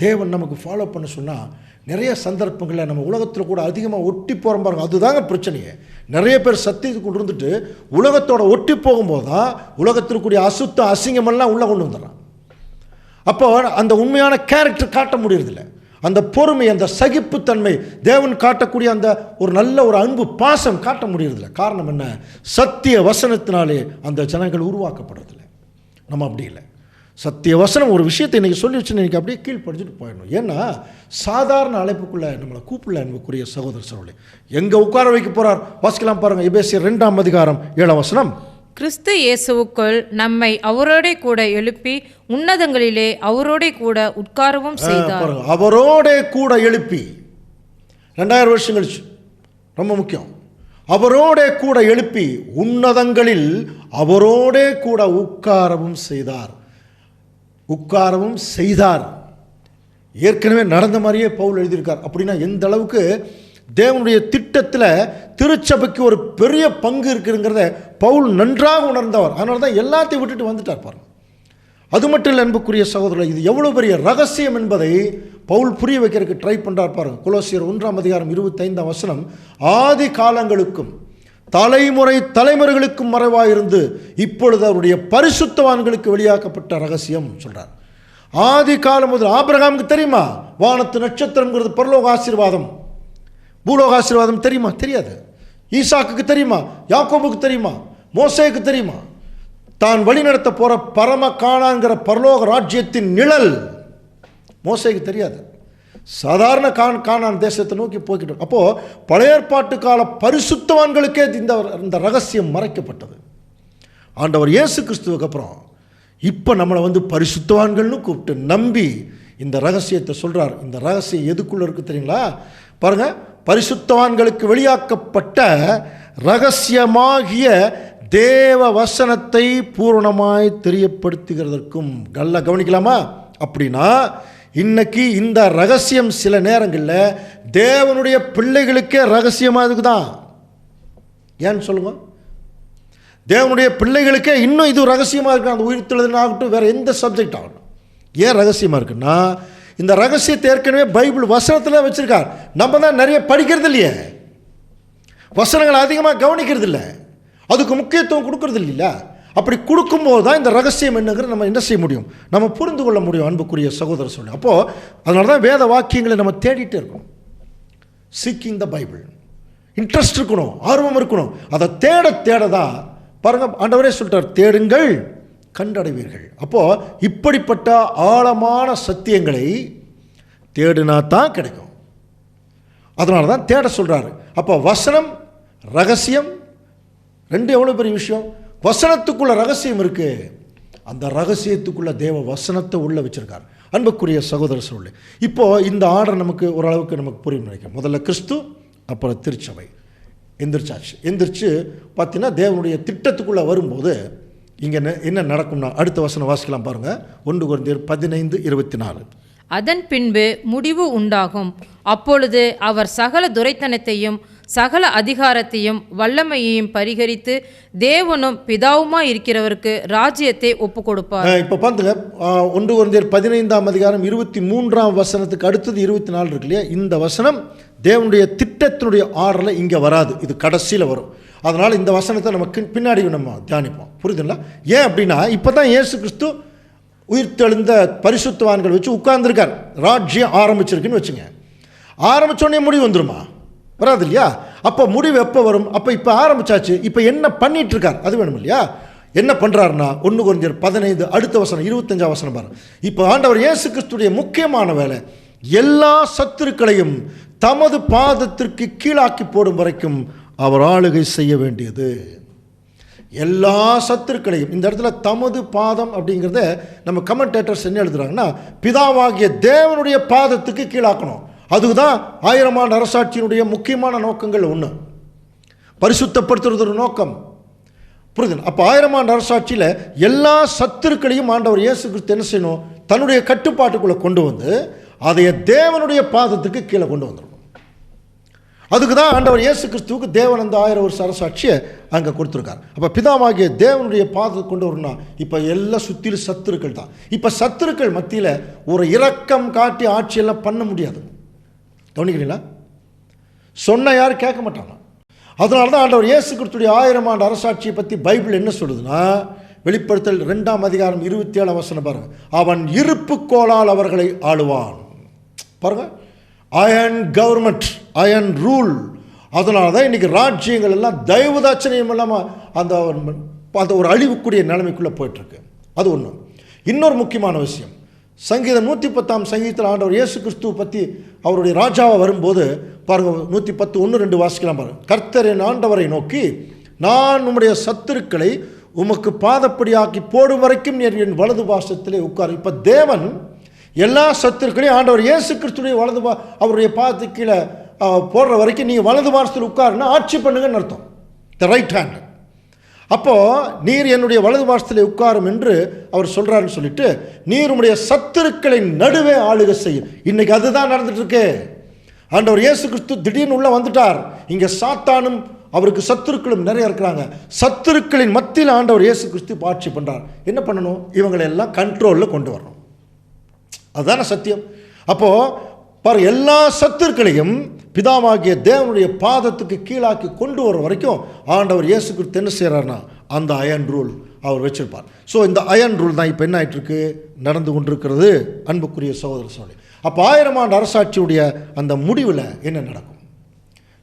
தேவன் நமக்கு ஃபாலோ பண்ண சொன்னால், நிறைய சந்தர்ப்பங்களில் நம்ம உலகத்தில் கூட அதிகமாக ஒட்டி போகிற பாருங்க. அதுதாங்க பிரச்சனையே. நிறைய பேர் சத்தியத்துக்கு இருந்துட்டு உலகத்தோட ஒட்டி போகும்போது தான் உலகத்திற்குரிய அசிங்கமெல்லாம் உள்ளே கொண்டு வந்துடுறான். அப்போ அந்த உண்மையான கேரக்டர் காட்ட முடியறதில்லை. அந்த பொறுமை, அந்த சகிப்புத்தன்மை, தேவன் காட்டக்கூடிய அந்த ஒரு நல்ல ஒரு அன்பு பாசம் காட்ட முடியறதில்லை. காரணம் என்ன? சத்திய வசனத்தினாலே அந்த ஜனங்கள் உருவாக்கப்படுறதில்லை. நம்ம அப்படி இல்லை. சத்திய வசனம் ஒரு விஷயத்தை இன்றைக்கி சொல்லி வச்சுன்னு இன்றைக்கி அப்படியே கீழ்ப்படிச்சுட்டு போயிடணும். ஏன்னா சாதாரண அழைப்புக்குள்ளே நம்மளை கூப்பிடல அன்புக்குரிய சகோதர சகோதரி. எங்கே உட்கார வைக்க போகிறார் வாசிக்கலாம் பாருங்கள். எபேசியர் 2ஆம் அதிகாரம் 7ஆம் வசனம். கிறிஸ்து இயேசுவுக்குள் நம்மை அவரோடே கூட எழுப்பி உன்னதங்களிலே அவரோடே கூட உட்காரவும் செய்தார். அவரோடே கூட எழுப்பி 2000 வருஷம் கழிச்சு, ரொம்ப முக்கியம், அவரோடே கூட எழுப்பி உன்னதங்களில் அவரோடே கூட உட்காரவும் செய்தார். உட்காரவும் செய்தார். ஏற்கனவே நடந்த மாதிரியே பவுல் எழுதியிருக்கார். அப்படின்னா எந்த அளவுக்கு தேவனுடைய திட்டத்தில் திருச்சபைக்கு ஒரு பெரிய பங்கு இருக்குங்கிறத பவுல் நன்றாக உணர்ந்தவர். அதனால தான் எல்லாத்தையும் விட்டுட்டு வந்துட்டார் பாருங்க. அது மட்டும் இல்லை அன்புக்குரிய சகோதரர், இது எவ்வளோ பெரிய ரகசியம் என்பதை பவுல் புரிய வைக்கிறதுக்கு ட்ரை பண்ணுறார் பாருங்க. கொலோசியர் 1ஆம் அதிகாரம் 25ஆம் வசனம். ஆதி காலங்களுக்கும் தலைமுறைகளுக்கும் மறைவாயிருந்து இப்பொழுது அவருடைய பரிசுத்தவான்களுக்கு வெளியாக்கப்பட்ட ரகசியம் சொல்கிறார். ஆதி காலம் முதல் ஆபிரகாமுக்கு தெரியுமா வானத்து நட்சத்திரம்ங்கிறது பரலோக ஆசீர்வாதம், பூலோக ஆசீர்வாதம் தெரியுமா? தெரியாது. ஈசாக்குக்கு தெரியுமா? யாக்கோபுக்கு தெரியுமா? மோசேக்கு தெரியுமா? தான் வழிநடத்த போகிற பரம கானான்கிற பரலோக ராஜ்யத்தின் நிழல் மோசேக்கு தெரியாது. சாதாரண கானான் தேசத்தை நோக்கி போய்கிட்டோம். அப்போது பழைய ஏற்பாட்டு கால பரிசுத்தவான்களுக்கே இந்த ரகசியம் மறைக்கப்பட்டது. ஆண்டவர் இயேசு கிறிஸ்துவுக்கு அப்புறம் இப்போ நம்மளை பரிசுத்தவான்கள்னு கூப்பிட்டு நம்பி இந்த ரகசியத்தை சொல்கிறார். இந்த ரகசியம் எதுக்குள்ளே இருக்குது தெரியுங்களா? பாருங்கள், பரிசுத்தவான்களுக்கு வெளியாக்கப்பட்ட ரகசியமாகிய தேவ வசனத்தை பூரணமாய் தெரியப்படுத்துகிறதற்கும். நல்லா கவனிக்கலாமா? அப்படின்னா இன்னைக்கு இந்த ரகசியம் சில நேரங்களில் தேவனுடைய பிள்ளைகளுக்கே ரகசியமாக இருக்குதான். ஏன்னு சொல்லுங்க. தேவனுடைய பிள்ளைகளுக்கே இன்னும் இது ரகசியமாக இருக்கு. அந்த உயிர்த்தெழுதல் ஆகட்டும், வேறு எந்த சப்ஜெக்ட் ஆகட்டும். ஏன் ரகசியமாக இருக்குன்னா, இந்த ரகசியத்தை ஏற்கனவே பைபிள் வசனத்தில் வச்சுருக்கார். நம்ம தான் நிறைய படிக்கிறது இல்லையே, வசனங்களை அதிகமாக கவனிக்கிறது இல்லை, அதுக்கு முக்கியத்துவம் கொடுக்கறது இல்லையா? அப்படி கொடுக்கும்போது தான் இந்த ரகசியம் என்னங்கிறது நம்ம என்ன செய்ய முடியும், நம்ம புரிந்து கொள்ள முடியும் அன்புக்குரிய சகோதரர் சொல்லி. அப்போது அதனால தான் வேத வாக்கியங்களை நம்ம தேடிட்டு இருக்கணும். சீக்கிங் த பைபிள், இன்ட்ரெஸ்ட் இருக்கணும், ஆர்வம் இருக்கணும். அதை தேட தான் பாருங்கள், ஆண்டவரே சொல்லிட்டார், தேடுங்கள் கண்டடைவீர்கள். அப்போது இப்படிப்பட்ட ஆழமான சத்தியங்களை தேடினா தான் கிடைக்கும். அதனால தான் தேட சொல்கிறாரு. அப்போ வசனம் ரகசியம் ரெண்டு எவ்வளோ பெரிய விஷயம். வசனத்துக்குள்ள ரகசியம் இருக்கு, அந்த ரகசியத்துக்குள்ள தேவ வசனத்தை உள்ள வச்சிருக்கார். அன்புக்குரிய சகோதர சொல்லு, இப்போ இந்த ஆர்டர் நமக்கு ஓரளவுக்கு நமக்கு புரியும் நினைக்கிறேன். முதல்ல கிறிஸ்து, அப்புறம் திருச்சபை எந்திரிச்சாச்சு. எந்திரிச்சு பார்த்தீங்கன்னா தேவனுடைய திட்டத்துக்குள்ளே வரும்போது இங்கே என்ன நடக்கும்னா, அடுத்த வசனம் வாசிக்கலாம் பாருங்க. 1 கொரிந்தியர் 15:24. அதன் பின்பு முடிவு உண்டாகும். அப்பொழுது அவர் சகல துரைத்தனத்தையும் சகல அதிகாரத்தையும் வல்லமையையும் பரிகரித்து தேவனும் பிதாவுமா இருக்கிறவருக்கு ராஜ்யத்தை ஒப்பு கொடுப்பார். இப்போ பார்த்துங்க, 1 கொரிந்தியர் 15ஆம் அதிகாரம் 23ஆம் வசனத்துக்கு அடுத்தது 24 இருக்கு இல்லையா? இந்த வசனம் தேவனுடைய திட்டத்தினுடைய ஆர்டரில் இங்கே வராது, இது கடைசியில் வரும். அதனால் இந்த வசனத்தை நமக்கு பின்னாடி நம்ம தியானிப்போம். புரியுதுங்களா? ஏன் அப்படின்னா, இப்போ தான் இயேசு கிறிஸ்து உயிர்த்தெழுந்த பரிசுத்தவான்கள் வச்சு உட்கார்ந்துருக்கார். ராஜ்யம் ஆரம்பிச்சிருக்குன்னு வச்சுங்க. ஆரம்பித்தோடனே முடிவு வந்துடுமா? வராது இல்லையா? அப்போ முடிவு எப்போ வரும்? அப்போ இப்போ ஆரம்பிச்சாச்சு, இப்போ என்ன பண்ணிட்டு இருக்கார் அது வேணும் இல்லையா? என்ன பண்ணுறாருன்னா 1 கொரிந்தியர் 15 அடுத்த வசனம் 25ஆம் வசனம் பாருங்க. இப்போ ஆண்டவர் இயேசு கிறிஸ்துடைய முக்கியமான வேலை, எல்லா சத்துருக்களையும் தமது பாதத்திற்கு கீழாக்கி போடும் வரைக்கும் அவர் ஆளுகை செய்ய வேண்டியது. எல்லா சத்துருக்களையும், இந்த இடத்துல தமது பாதம் அப்படிங்கிறத நம்ம கமெண்டேட்டர்ஸ் என்ன எழுதுறாங்கன்னா, பிதாவாகிய தேவனுடைய பாதத்துக்கு கீழாக்கணும். அதுதான் 1000 ஆண்டு அரசாட்சியினுடைய முக்கியமான நோக்கங்கள் ஒன்று, பரிசுத்தப்படுத்துறது ஒரு நோக்கம். புரியுது? அப்போ 1000 ஆண்டு அரசாட்சியில் எல்லா சத்துருக்களையும் ஆண்டவர் இயேசு கிறிஸ்து என்ன செய்யணும், தன்னுடைய கட்டுப்பாட்டுக்குள்ளே கொண்டு வந்து அதைய தேவனுடைய பாதத்துக்கு கீழே கொண்டு வந்துடணும். அதுக்கு தான் ஆண்டவர் இயேசு கிறிஸ்துவுக்கு தேவன் அந்த 1000 வருஷ அரசாட்சியை அங்கே கொடுத்துருக்கார். அப்போ பிதாவாகிய தேவனுடைய பாதத்துக்கு கொண்டு வரணும்னா இப்போ எல்லாம் சுற்றிலும் சத்துருக்கள் தான். இப்போ சத்துருக்கள் மத்தியில் ஒரு இரக்கம் காட்டி ஆட்சியெல்லாம் பண்ண முடியாது. கவனிக்கிறீங்களா? சொன்ன யாரும் கேட்க மாட்டாங்க. அதனால தான் ஆண்டவர் இயேசு கிறிஸ்துடைய 1000 ஆண்டு அரசாட்சியை பற்றி பைபிள் என்ன சொல்லுதுன்னா, வெளிப்படுத்தல் 2ஆம் அதிகாரம் 27ஆம் வசனம் பாருங்க. அவன் இருப்பு கோலால் அவர்களை ஆளுவான். பாருங்க, அயன் கவர்மெண்ட், அயன் ரூல். அதனால தான் இன்றைக்கி ராஜ்யங்கள் எல்லாம் தயவுதாட்சணியம் இல்லாமல் அந்த ஒரு அழிவுக்குரிய நிலைமைக்குள்ளே போயிட்டுருக்கு. அது ஒன்று. இன்னொரு முக்கியமான விஷயம், சங்கீதம் 110 சங்கீதத்தில் ஆண்டவர் இயேசு கிறிஸ்துவை பற்றி அவருடைய ராஜாவை வரும்போது பாருங்கள், 110:1-2 வாசிக்கலாம் பாருங்கள். கர்த்தர் என் ஆண்டவரை நோக்கி, நான் உம்முடைய சத்துருக்களை உமக்கு பாதப்படியாக்கி போடும் வரைக்கும் என் வலது பாசத்திலே உட்கார். இப்போ தேவன் எல்லா சத்துருக்களையும் ஆண்டவர் இயேசு கிறிஸ்துடைய அவருடைய பாதத்துக்கு கீழே போடுற வரைக்கும் நீங்கள் வலது பாசத்தில் உட்காருன்னா ஆட்சி பண்ணுங்கன்னு அர்த்தம், த ரைட் ஹேண்ட். அப்போது நீர் என்னுடைய வலது பாசத்தில் உட்காரும் என்று அவர் சொல்கிறாருன்னு சொல்லிட்டு, நீர் உம்முடைய சத்துருக்களின் நடுவே ஆளுகை செய்யும். இன்றைக்கி அதுதான் நடந்துட்டு இருக்கு. ஆண்டவர் இயேசு கிறிஸ்து திடீர்னு உள்ள வந்துட்டார். இங்கே சாத்தானும் அவருக்கு சத்துருக்களும் நிறைய இருக்கிறாங்க. சத்துருக்களின் மத்தியில் ஆண்டவர் இயேசு கிறிஸ்து ஆட்சி பண்ணுறார். என்ன பண்ணணும்? இவங்களை எல்லாம் கண்ட்ரோலில் கொண்டு வரணும். அதுதானே சத்தியம். அப்போது பாரு, எல்லா சத்துருக்களையும் பிதாவாகிய தேவனுடைய பாதத்துக்கு கீழாக்கி கொண்டு வர வரைக்கும் ஆண்டவர் இயேசு கிறிஸ்து என்ன செய்கிறார்னா அந்த அயன் ரூல் அவர் வச்சிருப்பார். ஸோ இந்த அயன் ரூல் தான் இப்போ என்ன ஆகிட்டுருக்கு, நடந்து கொண்டிருக்கிறது அன்புக்குரிய சகோதர சகோதரி. அப்போ 1000 ஆண்டு அரசாட்சியுடைய அந்த முடிவில் என்ன நடக்கும்?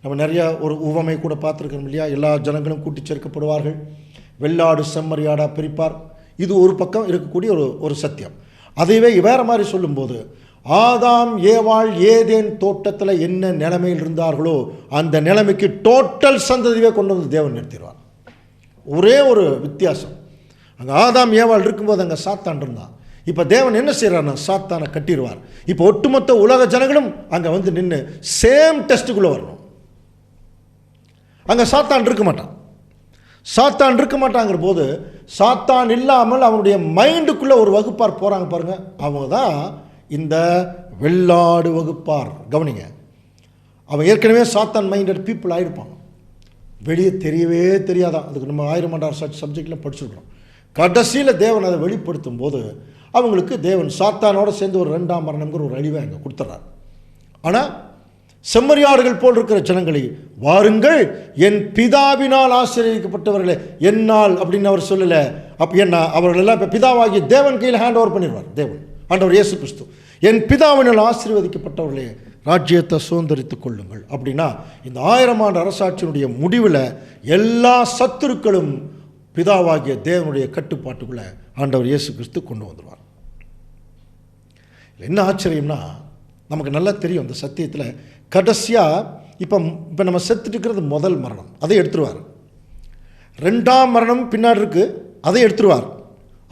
நம்ம நிறைய ஒரு உவமை கூட பார்த்துருக்கோம் இல்லையா? எல்லா ஜனங்களும் கூட்டி சேர்க்கப்படுவார்கள், வெள்ளாடு செம்மறியாடாக பிரிப்பார். இது ஒரு பக்கம் இருக்கக்கூடிய ஒரு சத்தியம். அதைவே வேறு மாதிரி சொல்லும்போது, ஆதாம் ஏவாள் ஏதேன் தோட்டத்தில் என்ன நிலைமையில் இருந்தார்களோ அந்த நிலைமைக்கு டோட்டல் சந்ததியே கொண்டு வந்து தேவன் நிறுத்திடுவார். ஒரே ஒரு வித்தியாசம், அங்கே ஆதாம் ஏவாள் இருக்கும்போது அங்கே சாத்தான் இருந்தான். இப்போ தேவன் என்ன செய்கிறார்னா சாத்தானை கட்டிடுவார். இப்போ ஒட்டுமொத்த உலக ஜனங்களும் அங்கே வந்து நின்று சேம் டெஸ்ட்டுக்குள்ளே வரணும். அங்கே சாத்தான் இருக்க மாட்டான். சாத்தான் இருக்க மாட்டாங்கிற போது சாத்தான் இல்லாமல் அவனுடைய மைண்டுக்குள்ளே ஒரு வகுப்பார் போகிறாங்க பாருங்கள், அவங்க தான் இந்த வெள்ளாடு வகுப்பார். கவனிங்க, அவன் ஏற்கனவே சாத்தான் மைண்டட் பீப்புள் ஆகிருப்பாங்க, வெளியே தெரியவே தெரியாதான். அதுக்கு நம்ம 1000 ஆண்டு அரசாட்சி சப்ஜெக்டில் படிச்சுருக்கிறோம். கடைசியில் தேவன் அதை வெளிப்படுத்தும் போது அவங்களுக்கு தேவன் சாத்தானோடு சேர்ந்து ஒரு 2ஆம் மரணம்ங்கிற ஒரு அழிவை அங்கே கொடுத்துட்றார். ஆனால் செம்மறியாடுகள் போல் இருக்கிற ஜனங்களை, வாருங்கள் என் பிதாவினால் ஆசீர்வதிக்கப்பட்டவர்களே, என்னால் அப்படின்னு அவர் சொல்லலை. அப்போ என்ன, அவர்கள் எல்லாம் இப்போ பிதாவாகி தேவன் கையில் ஹேண்ட் ஓவர் பண்ணிடுவார். தேவன் ஆண்டவர் இயேசு கிறிஸ்து, என் பிதாவினால் ஆசீர்வதிக்கப்பட்டவர்களே ராஜ்யத்தை சுதந்திரித்துக் கொள்ளுங்கள். அப்படின்னா இந்த 1000 ஆண்டு அரசாட்சியினுடைய முடிவில் எல்லா சத்துருக்களும் பிதாவாகிய தேவனுடைய கட்டுப்பாட்டுக்குள்ளே ஆண்டவர் இயேசு கிறிஸ்து கொண்டு வந்துடுவார். என்ன ஆச்சரியம்னா, நமக்கு நல்லா தெரியும் அந்த சத்தியத்தில் கடைசியாக இப்போ நம்ம செத்துட்டு இருக்கிறது முதல் மரணம், அதை எடுத்துருவார். 2ஆம் மரணம் பின்னாடி இருக்குது, அதை எடுத்துருவார்.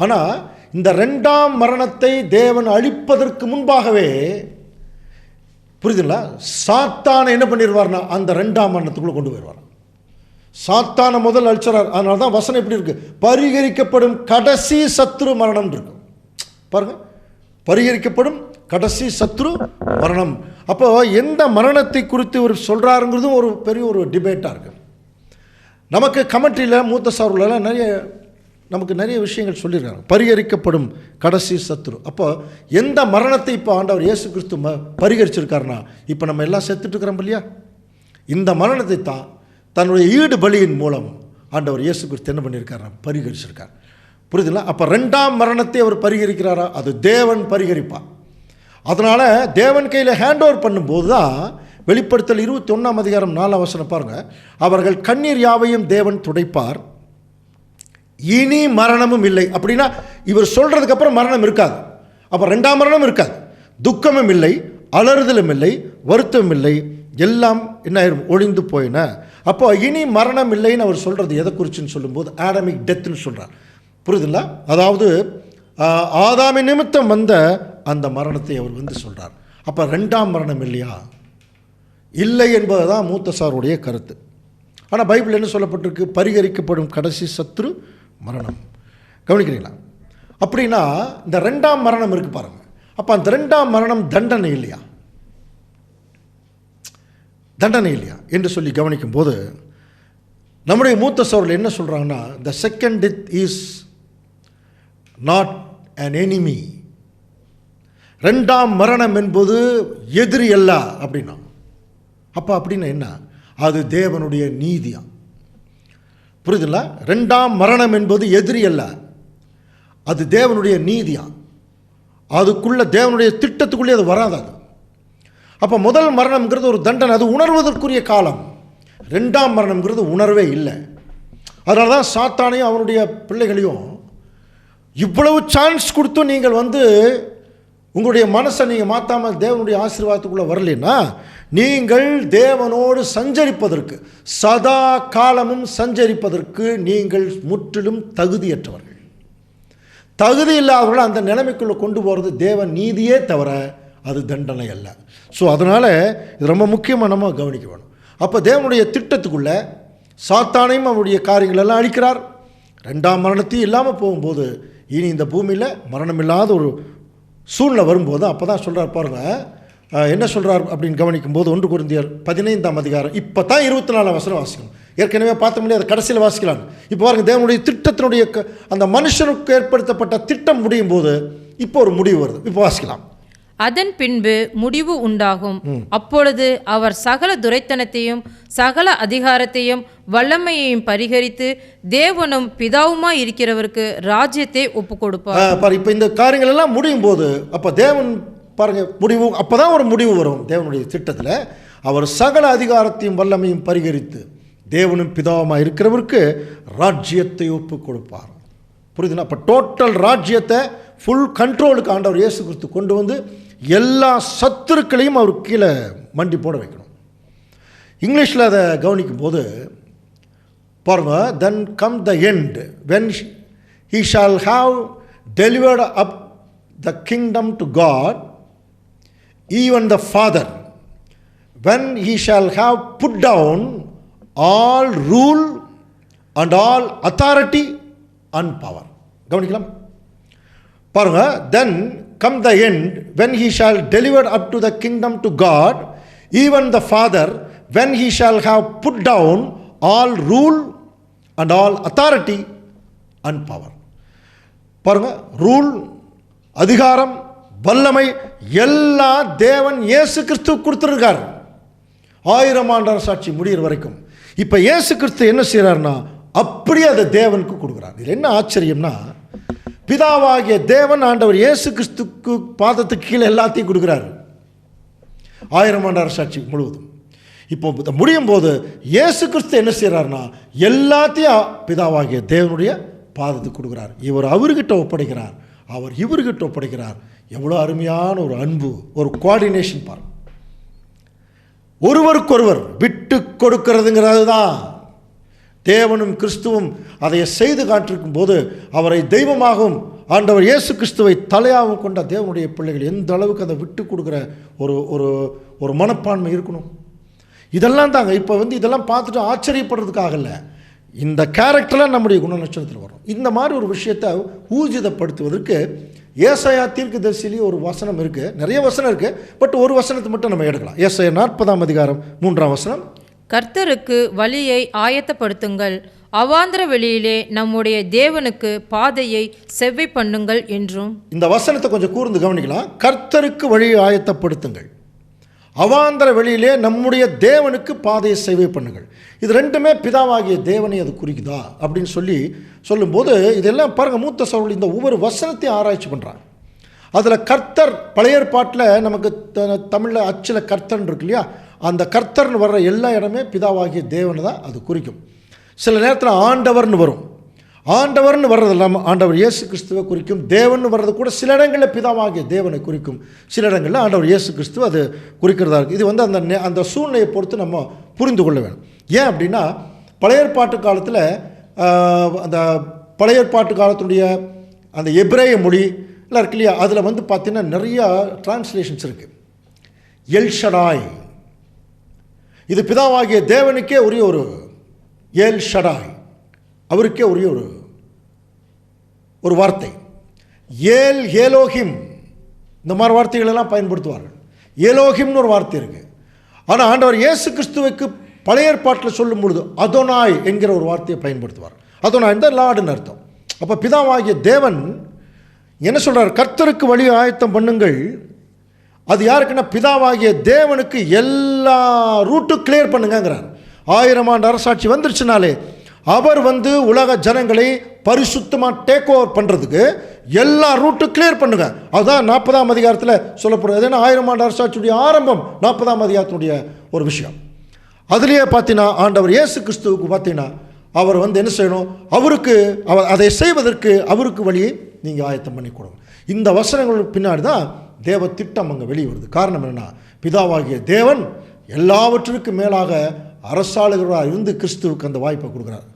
ஆனால் இந்த 2ஆம் மரணத்தை தேவன் அழிப்பதற்கு முன்பாகவே, புரியுதுங்களா, சாத்தானை என்ன பண்ணிடுவார்னா அந்த 2ஆம் மரணத்துக்குள்ளே கொண்டு போயிடுவார். சாத்தானை முதல் அழிச்சார். அதனால தான் வசனம் எப்படி இருக்குது, பரிகரிக்கப்படும் கடைசி சத்ரு மரணம் இருக்கு பாருங்கள், பரிகரிக்கப்படும் கடைசி சத்ரு மரணம். அப்போ எந்த மரணத்தை குறித்து ஒரு சொல்கிறாருங்கிறதும் ஒரு பெரிய ஒரு டிபேட்டாக இருக்குது. நமக்கு கமெண்ட்ரியில் மூத்த சார்புலாம் நமக்கு நிறைய விஷயங்கள் சொல்லியிருக்காங்க. பரிகரிக்கப்படும் கடைசி சத்ரு. அப்போ எந்த மரணத்தை இப்போ ஆண்டவர் இயேசு கிறிஸ்து பரிகரிச்சிருக்காருன்னா, இப்போ நம்ம எல்லாம் செத்துட்டு இருக்கிறோம் இல்லையா, இந்த மரணத்தை தான் தன்னுடைய ஈடு பலியின் மூலம் ஆண்டவர் இயேசு கிறிஸ்து என்ன பண்ணியிருக்காருன்னா பரிகரிச்சிருக்கார். புரியுதுங்களா? அப்போ 2ஆம் மரணத்தை அவர் பரிகரிக்கிறாரா, அது தேவன் பரிகரிப்பார். அதனால் தேவன் கையில் ஹேண்ட் ஓவர் பண்ணும்போது தான் வெளிப்படுத்தல் 21ஆம் அதிகாரம் 4ஆம் வசனம் பாருங்கள், அவர்கள் கண்ணீர் யாவையும் தேவன் துடைப்பார், இனி மரணமும் இல்லை. அப்படின்னா இவர் சொல்கிறதுக்கு அப்புறம் மரணம் இருக்காது. அப்போ 2ஆம் மரணம் இருக்காது, துக்கமும் இல்லை, அலறுதலும் இல்லை, வருத்தமும் இல்லை, எல்லாம் என்ன ஆயிரும், ஒழிந்து போயின. அப்போ இனி மரணம் இல்லைன்னு அவர் சொல்கிறது எதை குறிச்சுன்னு சொல்லும்போது ஆடமிக் டெத்துன்னு சொல்கிறார். புரியுதுங்களா? அதாவது ஆதாமின் நிமித்தம் வந்த அந்த மரணத்தை அவர் வந்து சொல்கிறார். அப்போ 2ஆம் மரணம் இல்லையா, இல்லை என்பது தான் மூத்த சாருடைய கருத்து. ஆனால் பைபிள் என்ன சொல்லப்பட்டிருக்கு, பரிகரிக்கப்படும் கடைசி சத்ரு மரணம். கவனிக்கிறீங்களா? அப்படின்னா இந்த 2ஆம் மரணம் இருக்குது பாருங்கள். அப்போ அந்த 2ஆம் மரணம் தண்டனை இல்லையா, தண்டனை இல்லையா என்று சொல்லி கவனிக்கும் போது நம்முடைய மூத்த சோழர்கள் என்ன சொல்கிறாங்கன்னா, the second death is not an enemy. 2ஆம் மரணம் என்பது எதிரி அல்ல அப்படின்னா. அப்போ அப்படின்னா என்ன, அது தேவனுடைய நீதியா. புரியுதுல்ல? 2ஆம் மரணம் என்பது எதிரி அல்ல, அது தேவனுடைய நீதியா. அதுக்குள்ள தேவனுடைய திட்டத்துக்குள்ளே அது வராது. அது அப்போ முதல் மரணம்ங்கிறது ஒரு தண்டனை, அது உணர்வதற்குரிய காலம். 2ஆம் மரணம்ங்கிறது உணர்வே இல்லை. அதனால தான் சாத்தானையும் அவனுடைய பிள்ளைகளையும் இவ்வளவு சான்ஸ் கொடுத்தும் நீங்கள் உங்களுடைய மனசை நீங்கள் மாற்றாமல் தேவனுடைய ஆசீர்வாதத்துக்குள்ளே வரலைன்னா நீங்கள் தேவனோடு சஞ்சரிப்பதற்கு, சதா காலமும் சஞ்சரிப்பதற்கு நீங்கள் முற்றிலும் தகுதியற்றவர்கள். தகுதி இல்லாதவர்கள் அந்த நிலைமைக்குள்ளே கொண்டு போகிறது தேவன் நீதியே தவிர அது தண்டனை அல்ல. ஸோ அதனால் இது ரொம்ப முக்கியமாக நம்ம கவனிக்க வேணும். அப்போ தேவனுடைய திட்டத்துக்குள்ளே சாத்தானையும் அவருடைய காரியங்களெல்லாம் அழிக்கிறார். 2ஆம் மரணத்தையும் இல்லாமல் போகும்போது இனி இந்த பூமியில் மரணம் இல்லாத ஒரு சூழ்நிலை வரும்போது அப்போ தான் சொல்கிறார் பாருங்கள், என்ன சொல்கிறார் அப்படின்னு கவனிக்கும்போது 1 கொரிந்தியர் 15ஆம் அதிகாரம் இப்போ தான் 24ஆம் வசனம் வாசிக்கணும். ஏற்கனவே பார்த்த முடியாது, கடைசியில் வாசிக்கலாம். இப்போ பாருங்கள், தேவனுடைய திட்டத்தினுடைய அந்த மனுஷனுக்கு ஏற்படுத்தப்பட்ட திட்டம் முடியும் போது இப்போ ஒரு முடிவு வருது. இப்போ வாசிக்கலாம். அதன் பின்பு முடிவு உண்டாகும். அப்பொழுது அவர் சகல துரைத்தனத்தையும் சகல அதிகாரத்தையும் வல்லமையையும் பரிகரித்து தேவனும் பிதாவுமாய் இருக்கிறவருக்கு ராஜ்யத்தை ஒப்பு கொடுப்பார். இப்போ இந்த காரியங்கள் எல்லாம் முடியும் போது அப்போ தேவன் பாருங்க முடிவு, அப்போதான் ஒரு முடிவு வரும். தேவனுடைய திட்டத்தில் அவர் சகல அதிகாரத்தையும் வல்லமையும் பரிகரித்து தேவனும் பிதாவுமாய் இருக்கிறவருக்கு ராஜ்யத்தை ஒப்பு கொடுப்பார். புரியுதுன்னா? அப்போ டோட்டல் ராஜ்யத்தை ஃபுல் கண்ட்ரோலுக்கு ஆண்டவர் இயேசு கிறிஸ்து கொண்டு வந்து எல்லா சத்துருக்களையும் அவர் கீழே மண்டி போட வைக்கணும். இங்கிலீஷில் அதை கவனிக்கும் போது பாருங்க, then come the end when he shall have delivered up the kingdom to God even the Father, when he shall have put down all rule and all authority and power. கவனிக்கலாம் பாருங்க, then come the end when he shall delivered up to the kingdom to God even the Father, when he shall have put down all rule and all authority and power. பாருங்க, rule, அதிகாரம், வல்லமை எல்லாம் தேவன் இயேசு கிறிஸ்து கொடுத்துருக்கார் 1000 ஆண்டு அரசாட்சி முடிகிற வரைக்கும். இப்போ இயேசு கிறிஸ்து என்ன செய்கிறார்னா அப்படியே அதை தேவனுக்கு கொடுக்குறார். இது என்ன ஆச்சரியம்னா, பிதாவாகிய தேவன் ஆண்டவர் இயேசு கிறிஸ்துக்கு பாதத்துக்கு கீழே எல்லாத்தையும் கொடுக்குறாரு 1000 ஆண்டு அரசாட்சி முழுவதும். இப்போ முடியும் போது இயேசு கிறிஸ்து என்ன செய்கிறார்னா எல்லாத்தையும் பிதாவாகிய தேவனுடைய பாதத்துக்கு கொடுக்குறார். இவர் அவர்கிட்ட ஒப்படைக்கிறார், அவர் இவர்கிட்ட ஒப்படைக்கிறார். எவ்வளோ அருமையான ஒரு அன்பு, ஒரு கோஆர்டினேஷன் பாருங்க. ஒருவருக்கொருவர் விட்டு கொடுக்கிறதுங்கிறது தான் தேவனும் கிறிஸ்துவும் அதை செய்து காட்டிருக்கும் போது அவரை தெய்வமாகவும் ஆண்டவர் இயேசு கிறிஸ்துவை தலையாகவும் கொண்ட தேவனுடைய பிள்ளைகள் எந்த அளவுக்கு அதை விட்டு கொடுக்குற ஒரு ஒரு ஒரு மனப்பான்மை இருக்கணும். இதெல்லாம் தாங்க இப்போ இதெல்லாம் பார்த்துட்டு ஆச்சரியப்படுறதுக்காக இல்லை, இந்த கேரக்டரில் நம்முடைய குணநட்சத்திரத்தில் வரும். இந்த மாதிரி ஒரு விஷயத்தை ஊர்ஜிதப்படுத்துவதற்கு ஏசாயா தீர்க்கதரிசியிலேயே ஒரு வசனம் இருக்குது. நிறைய வசனம் இருக்குது, பட் ஒரு வசனத்தை மட்டும் நம்ம எடுக்கலாம். ஏசாயா 40ஆம் அதிகாரம் 3ஆம் வசனம். கர்த்தருக்கு வழியை ஆயத்தப்படுத்துங்கள், அவாந்திர வெளியிலே நம்முடைய தேவனுக்கு பாதையை செவ்வை பண்ணுங்கள் என்றும். இந்த வசனத்தை கொஞ்சம் கூர்ந்து கவனிக்கலாம். கர்த்தருக்கு வழியை ஆயத்தப்படுத்துங்கள், அவாந்திர வெளியிலே நம்முடைய தேவனுக்கு பாதையை செவ்வை பண்ணுங்கள். இது ரெண்டுமே பிதாவாகிய தேவனை அது குறிக்குதா அப்படின்னு சொல்லும்போது இதெல்லாம் பாருங்கள், மூத்த சகோதரர்கள் இந்த ஒவ்வொரு வசனத்தையும் ஆராய்ச்சி பண்ணுறாங்க. அதில் கர்த்தர் பழைய ஏற்பாட்டில் நமக்கு தமிழில் அச்சில் கர்த்தர்ன்னு இருக்கு இல்லையா, அந்த கர்த்தர்னு வர்ற எல்லா இடமே பிதாவாகிய தேவனை தான் அது குறிக்கும். சில நேரத்தில் ஆண்டவர்னு வரும், ஆண்டவர்னு வர்றது இல்லாமல் ஆண்டவர் இயேசு கிறிஸ்துவை குறிக்கும். தேவன் வர்றது கூட சில இடங்களில் பிதாவாகிய தேவனை குறிக்கும், சில இடங்களில் ஆண்டவர் இயேசு கிறிஸ்துவ அது குறிக்கிறதா இருக்குது. இது அந்த அந்த சூழ்நிலையை பொறுத்து நம்ம புரிந்து கொள்ள வேணும். ஏன் அப்படின்னா பழைய ஏற்பாட்டு காலத்தில் அந்த பழைய ஏற்பாட்டு காலத்துடைய அந்த எபிரேய மொழி எல்லாம் இருக்கு இல்லையா, அதில் பார்த்தீங்கன்னா நிறையா டிரான்ஸ்லேஷன்ஸ் இருக்குது. எல் ஷடாய், இது பிதாவாகிய தேவனுக்கே உரிய ஒரு எல் ஷடாய், அவருக்கே உரிய ஒரு வார்த்தை. ஏல் ஏலோஹிம், இந்த மாதிரி வார்த்தைகளெல்லாம் பயன்படுத்துவார்கள். ஏலோஹிம்னு ஒரு வார்த்தை இருக்குது. ஆனால் ஆண்டவர் இயேசு கிறிஸ்துவுக்கு பழைய ஏற்பாட்டில் சொல்லும் பொழுது அதோனாய் என்கிற ஒரு வார்த்தையை பயன்படுத்துவார். அதோனாய் தான் லார்டுன்னு அர்த்தம். அப்போ பிதாவாகிய தேவன் என்ன சொல்கிறார்? கர்த்தருக்கு வழி ஆயத்தம் பண்ணுங்கள். அது யாருக்குன்னா பிதாவாகிய தேவனுக்கு எல்லா ரூட்டும் கிளியர் பண்ணுங்கிறார். 1000 ஆண்டு அரசாட்சி வந்துருச்சுனாலே அவர் உலக ஜனங்களை பரிசுத்தமாக டேக் ஓவர் பண்ணுறதுக்கு எல்லா ரூட்டும் கிளியர் பண்ணுங்க. அதுதான் 40ஆம் அதிகாரத்தில் சொல்லப்படுறது. ஏன்னா 1000 ஆண்டு அரசாட்சியுடைய ஆரம்பம் 40ஆம் அதிகாரத்தினுடைய ஒரு விஷயம். அதுலேயே பார்த்தீங்கன்னா ஆண்டவர் இயேசு கிறிஸ்துவுக்கு பார்த்தீங்கன்னா அவர் என்ன செய்யணும், அவருக்கு அதை செய்வதற்கு அவருக்கு வழியை நீங்கள் ஆயத்தம் பண்ணி கொடுங்க. இந்த வசனங்களுக்கு பின்னாடி தான் தேவ திட்டம் அங்கே வெளியே வருது. காரணம் என்னென்னா, பிதாவாகிய தேவன் எல்லாவற்றிற்கும் மேலாக அரசாளுகிறார் இருந்து கிறிஸ்துவுக்கு அந்த வாய்ப்பை கொடுக்குறார்.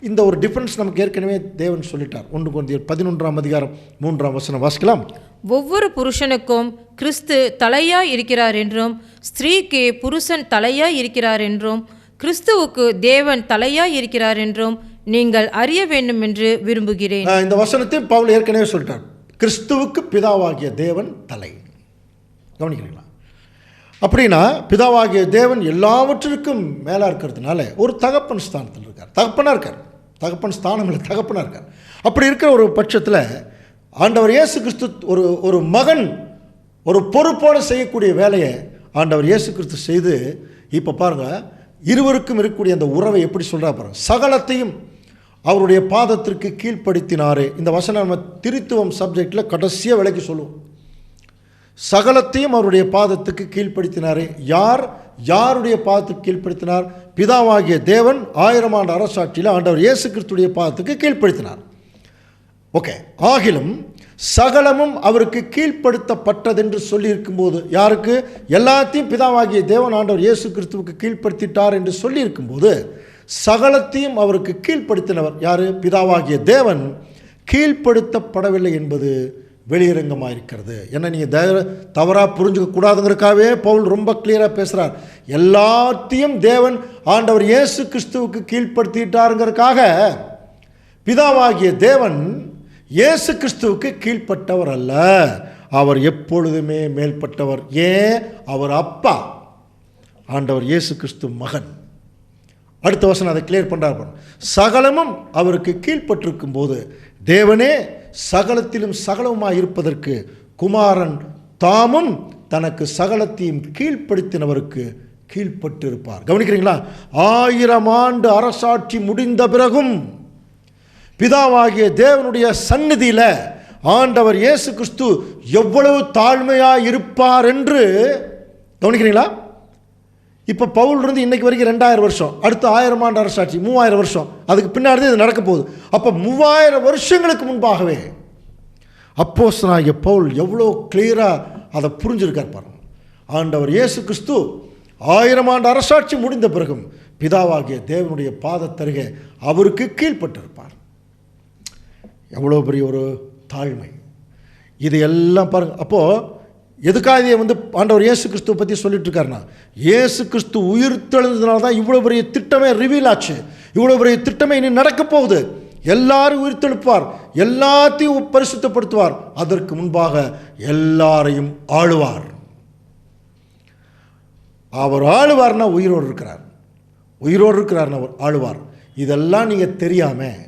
இந்த ஒரு டிஃபரன்ஸ் நமக்கு ஏற்கனவே தேவன் சொல்லிட்டார். 1 கொரிந்தியர் 11:3 வாசிக்கலாம். ஒவ்வொரு புருஷனுக்கும் கிறிஸ்து தலையாய் இருக்கிறார் என்றும், ஸ்திரீக்கு புருஷன் தலையாய் இருக்கிறார் என்றும், கிறிஸ்துவுக்கு தேவன் தலையாய் இருக்கிறார் என்றும் நீங்கள் அறிய வேண்டும் என்று விரும்புகிறேன். இந்த வசனத்தை பவுல் ஏற்கனவே சொல்லிட்டார். கிறிஸ்துவுக்கு பிதாவாகிய தேவன் தலை. கவனிக்கிறீங்களா? அப்படின்னா பிதாவாகிய தேவன் எல்லாவற்றிற்கும் மேலாக இருக்கிறதுனால ஒரு தகப்பன் ஸ்தானத்தில் இருக்கார். தகப்பனாக இருக்கார். தகப்பன் ஸ்தானம் இல்லை, தகப்பனாக இருக்கார். அப்படி இருக்கிற ஒரு பட்சத்தில் ஆண்டவர் இயேசு கிறிஸ்து ஒரு மகன் ஒரு பொறுப்போடு செய்யக்கூடிய வேலையை ஆண்டவர் இயேசு கிறிஸ்து செய்து, இப்போ பாருங்கள், இருவருக்கும் இருக்கக்கூடிய அந்த உறவை எப்படி சொல்கிறா பாருங்கள். சகலத்தையும் அவருடைய பாதத்திற்கு கீழ்ப்படுத்தினாரே. இந்த வசனம் நம்ம திருத்துவம் சப்ஜெக்டில் கடைசியாக விலைக்கு சொல்லுவோம். சகலத்தையும் அவருடைய பாதத்துக்கு கீழ்ப்படுத்தினாரே. யாருடைய பாதத்துக்கு கீழ்ப்படுத்தினார்? பிதாவாகிய தேவன் 1000 ஆண்டு அரசாட்சியில் ஆண்டவர் இயேசு கிறிஸ்துடைய பாதத்துக்கு கீழ்ப்படுத்தினார். ஓகே, ஆகிலும் சகலமும் அவருக்கு கீழ்ப்படுத்தப்பட்டதென்று சொல்லியிருக்கும்போது, யாருக்கு? எல்லாத்தையும் பிதாவாகிய தேவன் ஆண்டவர் இயேசு கிறிஸ்துவுக்கு கீழ்ப்படுத்திட்டார் என்று சொல்லியிருக்கும்போது, சகலத்தையும் அவருக்கு கீழ்ப்படுத்தினவர் யார்? பிதாவாகிய தேவன். கீழ்ப்படுத்தப்படவில்லை என்பது வெளியரங்கமாக இருக்கிறது. ஏன்னா நீங்கள் தவறாக புரிஞ்சுக்க கூடாதுங்கிறக்காகவே பவுல் ரொம்ப கிளியராக பேசுகிறார். எல்லாத்தையும் தேவன் ஆண்டவர் இயேசு கிறிஸ்துவுக்கு கீழ்ப்படுத்திட்டாருங்கிறதுக்காக பிதாவாகிய தேவன் இயேசு கிறிஸ்துவுக்கு கீழ்ப்பட்டவர் அல்ல, அவர் எப்பொழுதுமே மேல்பட்டவர். ஏன்? அவர் அப்பா, ஆண்டவர் இயேசு கிறிஸ்து மகன். அடுத்த வசனம் அதை கிளியர் பண்ணுறார். சகலமும் அவருக்கு கீழ்ப்பட்டிருக்கும் போது தேவனே சகலத்திலும் சகலவுமாய் இருப்பதற்கு குமாரன் தாமும் தனக்கு சகலத்தையும் கீழ்ப்படுத்தினவருக்கு கீழ்ப்பட்டிருப்பார். கவனிக்கிறீங்களா? 1000 ஆண்டு அரசாட்சி முடிந்த பிறகும் பிதாவாகிய தேவனுடைய சந்நிதியில் ஆண்டவர் இயேசு கிறிஸ்து எவ்வளவு தாழ்மையாக இருப்பார் என்று கவனிக்கிறீங்களா? இப்போ பவுல் இருந்து இன்னைக்கு வரைக்கும் 2000 வருஷம், அடுத்து 1000 ஆண்டு அரசாட்சி 3000 வருஷம், அதுக்கு பின்னாடி இது நடக்க போகுது. அப்போ 3000 வருஷங்களுக்கு முன்பாகவே அப்போஸ்தலனாகிய பவுல் எவ்வளோ கிளியராக அதை புரிஞ்சிருக்கார் பாருங்க. ஆண்டவர் இயேசு கிறிஸ்து 1000 ஆண்டு அரசாட்சி முடிந்த பிறகும் பிதாவாகிய தேவனுடைய பாதத்தருகே அவருக்கு கீழ்ப்பட்டிருப்பார். எவ்வளோ பெரிய ஒரு தாழ்மை இது எல்லாம் பாருங்கள். அப்போது எதுக்காக இதை ஆண்டவர் இயேசு கிறிஸ்துவை பற்றி சொல்லிட்டு இருக்காருன்னா, இயேசு கிறிஸ்து உயிர்த்தெழுந்ததுனால தான் இவ்வளோ பெரிய திட்டமே ரிவீல் ஆச்சு. இவ்வளோ பெரிய திட்டமே இனி நடக்க போகுது. எல்லாரும் உயிர்த்தெழுப்பார், எல்லாத்தையும் பரிசுத்தப்படுத்துவார், அதற்கு முன்பாக எல்லாரையும் ஆளுவார். அவர் ஆளுவார்னா உயிரோடு இருக்கிறார்னா அவர் ஆளுவார். இதெல்லாம் நீங்கள் தெரியாமல்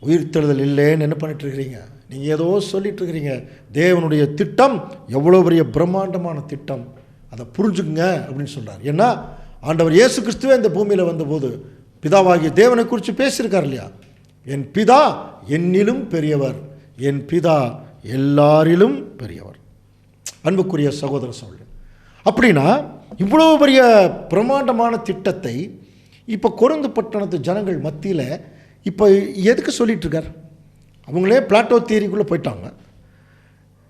உயிர்த்தெழுதல் இல்லைன்னு என்ன பண்ணிட்டு இருக்கிறீங்க? நீங்கள் ஏதோ சொல்லிட்டு இருக்கிறீங்க. தேவனுடைய திட்டம் எவ்வளோ பெரிய பிரம்மாண்டமான திட்டம், அதை புரிஞ்சுக்குங்க அப்படின்னு சொல்கிறார். ஏன்னா ஆண்டவர் இயேசு கிறிஸ்துவே இந்த பூமியில் வந்தபோது பிதாவாகிய தேவனை குறித்து பேசியிருக்கார் இல்லையா? என் பிதா என்னிலும் பெரியவர், என் பிதா எல்லாரிலும் பெரியவர். அன்புக்குரிய சகோதர சகோதரி, அப்படின்னா இவ்வளோ பெரிய பிரம்மாண்டமான திட்டத்தை இப்போ கொரிந்து பட்டணத்து ஜனங்கள் மத்தியில் இப்போ எதுக்கு சொல்லிட்டு இருக்கார்? அவங்களே பிளாட்டோ தியரிக்குள்ளே போயிட்டாங்க.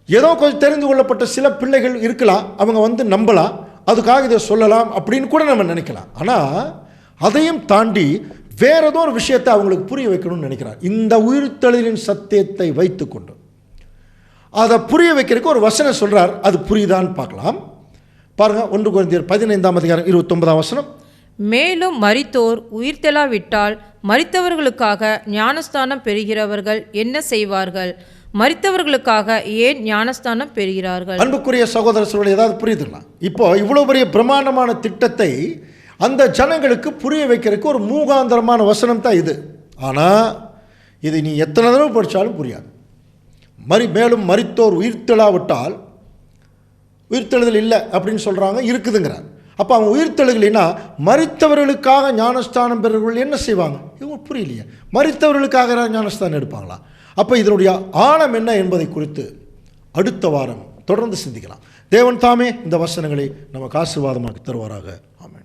ஏதோ கொஞ்சம் தெரிந்து கொள்ளப்பட்ட சில பிள்ளைகள் இருக்கலாம், அவங்க நம்பலாம், அதுக்காக இதை சொல்லலாம் அப்படின்னு கூட நம்ம நினைக்கலாம். ஆனால் அதையும் தாண்டி வேற ஏதோ ஒரு விஷயத்தை அவங்களுக்கு புரிய வைக்கணும்னு நினைக்கிறார். இந்த உயிர்த்தெழுதலின் சத்தியத்தை வைத்துக்கொண்டு அதை புரிய வைக்கிறதுக்கு ஒரு வசனம் சொல்கிறார். அது புரியுதான்னு பார்க்கலாம். பாருங்கள், 1 கொரிந்தியர் 15:29. மேலும் மரித்தோர் உயிர்த்தெழாவிட்டால் மரித்தவர்களுக்காக ஞானஸ்தானம் பெறுகிறவர்கள் என்ன செய்வார்கள்? மரித்தவர்களுக்காக ஏன் ஞானஸ்தானம் பெறுகிறார்கள்? அன்புக்குரிய சகோதரர்களே, ஏதாவது புரியுதுங்களா? இப்போ இவ்வளோ பெரிய பிரமாண்டமான திட்டத்தை அந்த ஜனங்களுக்கு புரிய வைக்கிறதுக்கு ஒரு மூகாந்தரமான வசனம் தான் இது. ஆனால் இது நீ எத்தனை தடவை படித்தாலும் புரியாது. மேலும் மரித்தோர் உயிர்த்தெழாவிட்டால், உயிர்த்தெழுதல் இல்லை அப்படின்னு சொல்கிறாங்க, இருக்குதுங்கிறார். அப்போ அவங்க உயிர்த்தெழுதலைன்னா மரித்தவர்களுக்காக ஞானஸ்தானம் பெறுவர்கள் என்ன செய்வாங்க? இவங்க புரியலையே. மரித்தவர்களுக்காக ஞானஸ்தானம் எடுப்பாங்களா? அப்போ இதனுடைய ஆழம் என்ன என்பதை குறித்து அடுத்த வாரம் தொடர்ந்து சிந்திக்கலாம். தேவன் தாமே இந்த வசனங்களை நமக்கு ஆசீர்வாதமாக தருவாராக. ஆமென்.